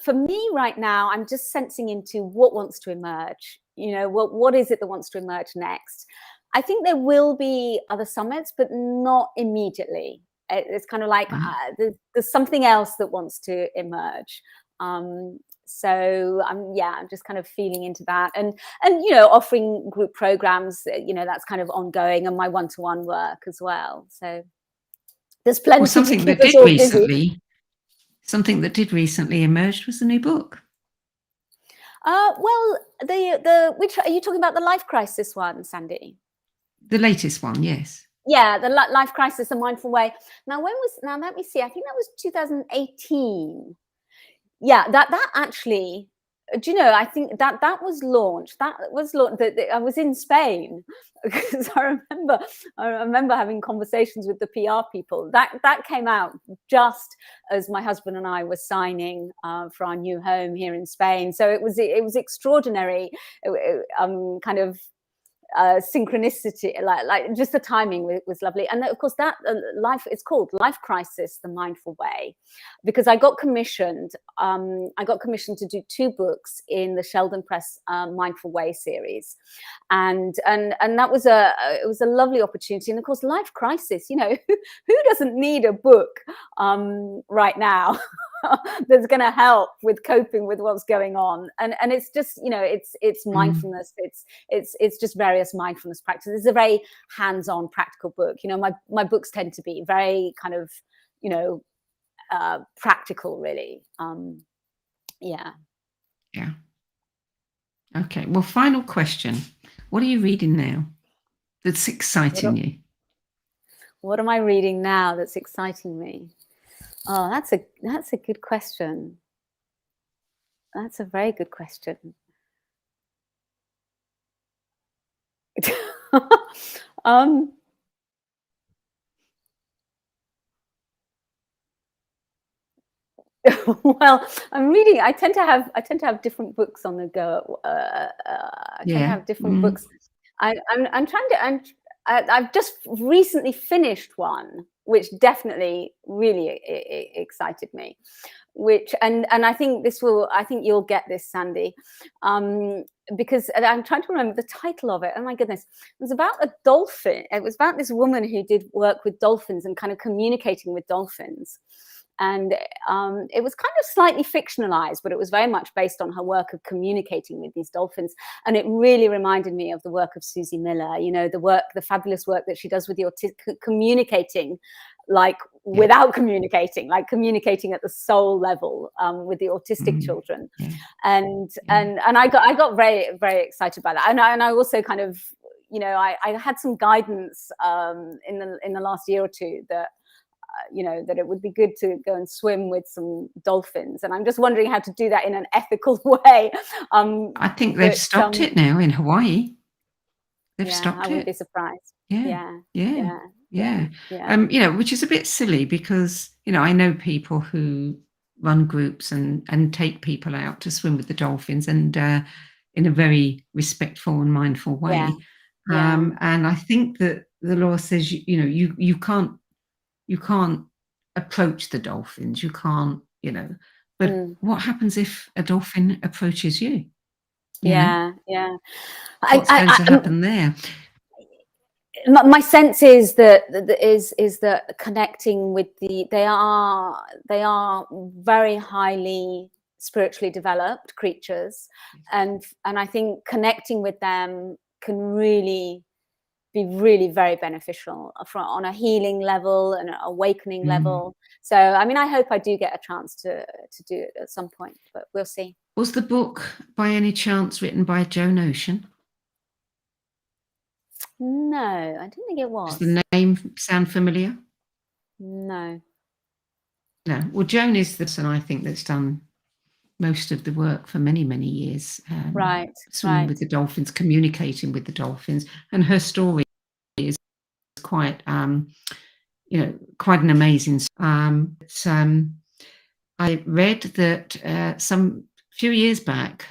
for me right now, I'm just sensing into what wants to emerge. You know, what is it that wants to emerge next? I think there will be other summits, but not immediately. It's kind of like there's something else that wants to emerge. So I'm just kind of feeling into that, and you know, offering group programs, you know, that's kind of ongoing, and my one-to-one work as well. So there's plenty. Well, something that did recently emerged was the new book. Well, the which are you talking about? The life crisis one, Sandy? The latest one, yes. Yeah, the life crisis, the mindful way. Now let me see. I think that was 2018. Yeah, that actually, do you know, I think that was launched. I was in Spain because I remember having conversations with the PR people. That came out just as my husband and I were signing for our new home here in Spain. So it was extraordinary, kind of synchronicity, like just the timing was lovely. And of course that it's called Life Crisis, the Mindful Way, because I got commissioned to do 2 books in the Sheldon Press Mindful Way series, and that was it was a lovely opportunity. And of course, Life Crisis, you know, who doesn't need a book right now that's going to help with coping with what's going on? And it's just, you know, it's mindfulness, it's just various mindfulness practices. It's a very hands-on practical book. You know, my books tend to be very kind of, you know, practical, really. Yeah. Okay, well, final question. What are you reading now that's exciting you? What am I reading now that's exciting me? Oh, that's a good question. That's a very good question. Well, I'm reading. I tend to have different books on the go. I tend to have different books. I've just recently finished one, which definitely really excited me. And I think you'll get this, Sandy, because I'm trying to remember the title of it. Oh my goodness. It was about a dolphin. It was about this woman who did work with dolphins and kind of communicating with dolphins. And it was kind of slightly fictionalized, but it was very much based on her work of communicating with these dolphins. And it really reminded me of the work of Susie Miller, you know, the fabulous work that she does with the communicating, like without communicating, like communicating at the soul level with the autistic children. And I got very, very excited by that. And I also kind of, you know, I had some guidance in the last year or two that, you know, that it would be good to go and swim with some dolphins, and I'm just wondering how to do that in an ethical way. I think they've stopped it now in Hawaii. They've stopped it. I wouldn't be surprised. Yeah. You know, which is a bit silly because, you know, I know people who run groups and take people out to swim with the dolphins, and in a very respectful and mindful way. And I think that the law says, you know, you can't approach the dolphins. You can't, you know. But what happens if a dolphin approaches you? Yeah. What's going to happen there? My sense is that connecting with they are very highly spiritually developed creatures, and I think connecting with them can really be really very beneficial on a healing level and an awakening level. So, I mean, I hope I do get a chance to do it at some point, but we'll see. Was the book by any chance written by Joan Ocean? No, I don't think it Does was. the name sound familiar? No. No. Well, Joan is the person I think that's done most of the work for many, many years. Right. Swimming with the dolphins, communicating with the dolphins, and her story is quite, quite an amazing. I read that some few years back,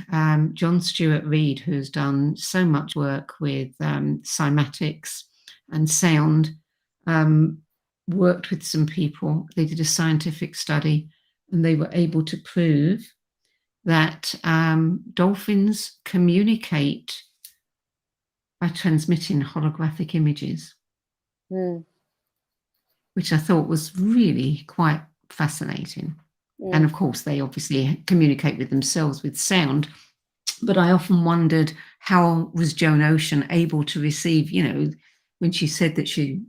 John Stuart Reid, who's done so much work with cymatics and sound, worked with some people. They did a scientific study, and they were able to prove that dolphins communicate by transmitting holographic images, which I thought was really quite fascinating. And of course, they obviously communicate with themselves with sound. But I often wondered, how was Joan Ocean able to receive, when she said that she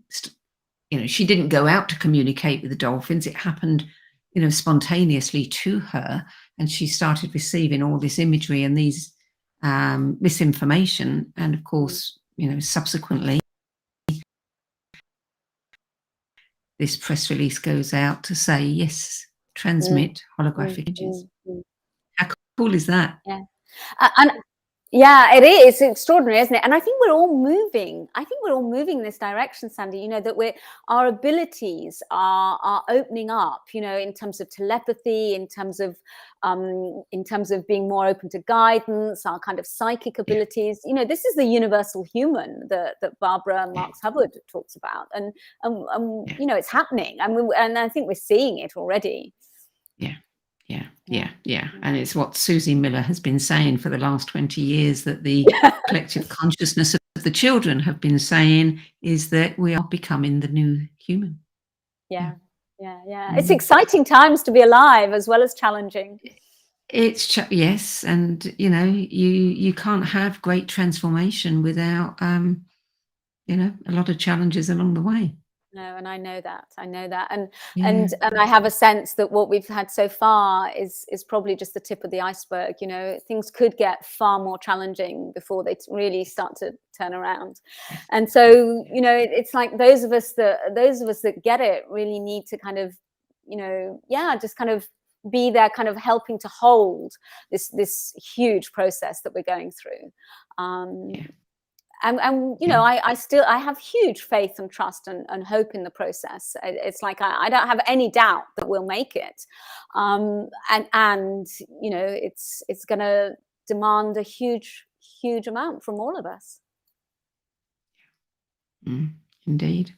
didn't go out to communicate with the dolphins, it happened, spontaneously to her. And she started receiving all this imagery and these misinformation. And of course, subsequently, this press release goes out to say, yes, transmit holographic images. How cool is that? Yeah. And yeah, it is. It's extraordinary, isn't it? And I think we're all moving. In this direction, Sandy. That our abilities are opening up. In terms of telepathy, in terms of being more open to guidance, our kind of psychic abilities. This is the universal human that Barbara Marx Hubbard talks about, and it's happening. And I think we're seeing it already. Yeah. And it's what Susie Miller has been saying for the last 20 years, that the collective consciousness of the children have been saying is that we are becoming the new human. Yeah. It's exciting times to be alive as well as challenging. Yes. And, you can't have great transformation without, a lot of challenges along the way. No, and I know that, and I have a sense that what we've had so far is probably just the tip of the iceberg. Things could get far more challenging before they really start to turn around. And so, it's like those of us that get it really need to kind of, just kind of be there, kind of helping to hold this huge process that we're going through. And I have huge faith and trust and hope in the process. It's like I don't have any doubt that we'll make it, and it's going to demand a huge amount from all of us. Indeed.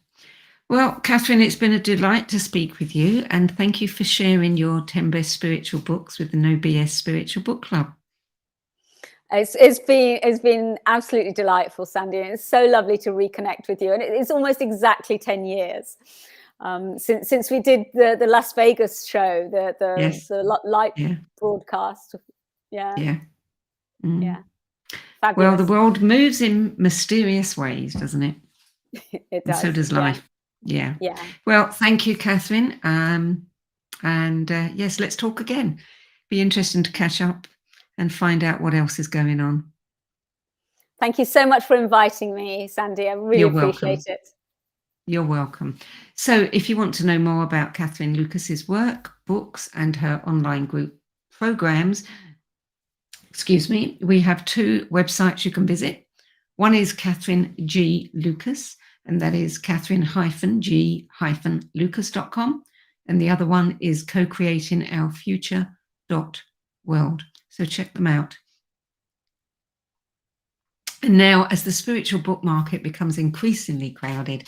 Well, Catherine, it's been a delight to speak with you, and thank you for sharing your 10 best spiritual books with the No BS Spiritual Book Club. It's been absolutely delightful, Sandy. And it's so lovely to reconnect with you. And it's almost exactly 10 years since we did the Las Vegas show, the light broadcast. Yeah. Fabulous. Well, the world moves in mysterious ways, doesn't it? It does. And so does life. Yeah. Well, thank you, Catherine. Yes, let's talk again. Be interesting to catch up and find out what else is going on. Thank you so much for inviting me, Sandy. I really appreciate it. You're welcome. So if you want to know more about Catherine Lucas's work, books, and her online group programs, we have 2 websites you can visit. One is Catherine G. Lucas, and that is Catherine-G-Lucas.com. And the other one is cocreatingourfuture.world. So check them out. And now, as the spiritual book market becomes increasingly crowded,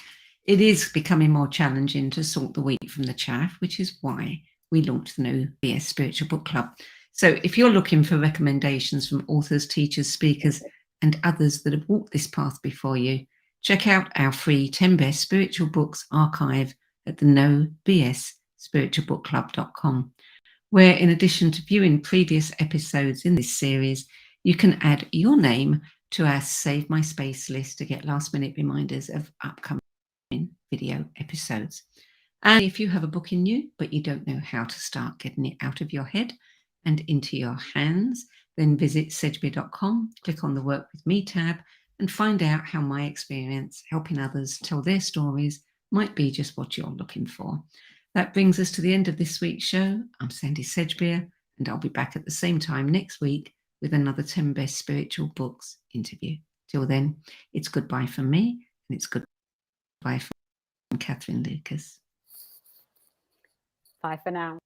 it is becoming more challenging to sort the wheat from the chaff, which is why we launched the No BS Spiritual Book Club. So if you're looking for recommendations from authors, teachers, speakers, and others that have walked this path before you, check out our free 10 Best Spiritual Books archive at the NoBSSpiritualBookClub.com. where in addition to viewing previous episodes in this series, you can add your name to our Save My Space list to get last-minute reminders of upcoming video episodes. And if you have a book in you, but you don't know how to start getting it out of your head and into your hands, then visit sedgeby.com, click on the Work With Me tab, and find out how my experience helping others tell their stories might be just what you're looking for. That brings us to the end of this week's show. I'm Sandy Sedgbeer, and I'll be back at the same time next week with another 10 Best Spiritual Books interview. Till then, it's goodbye from me, and it's goodbye from Catherine Lucas. Bye for now.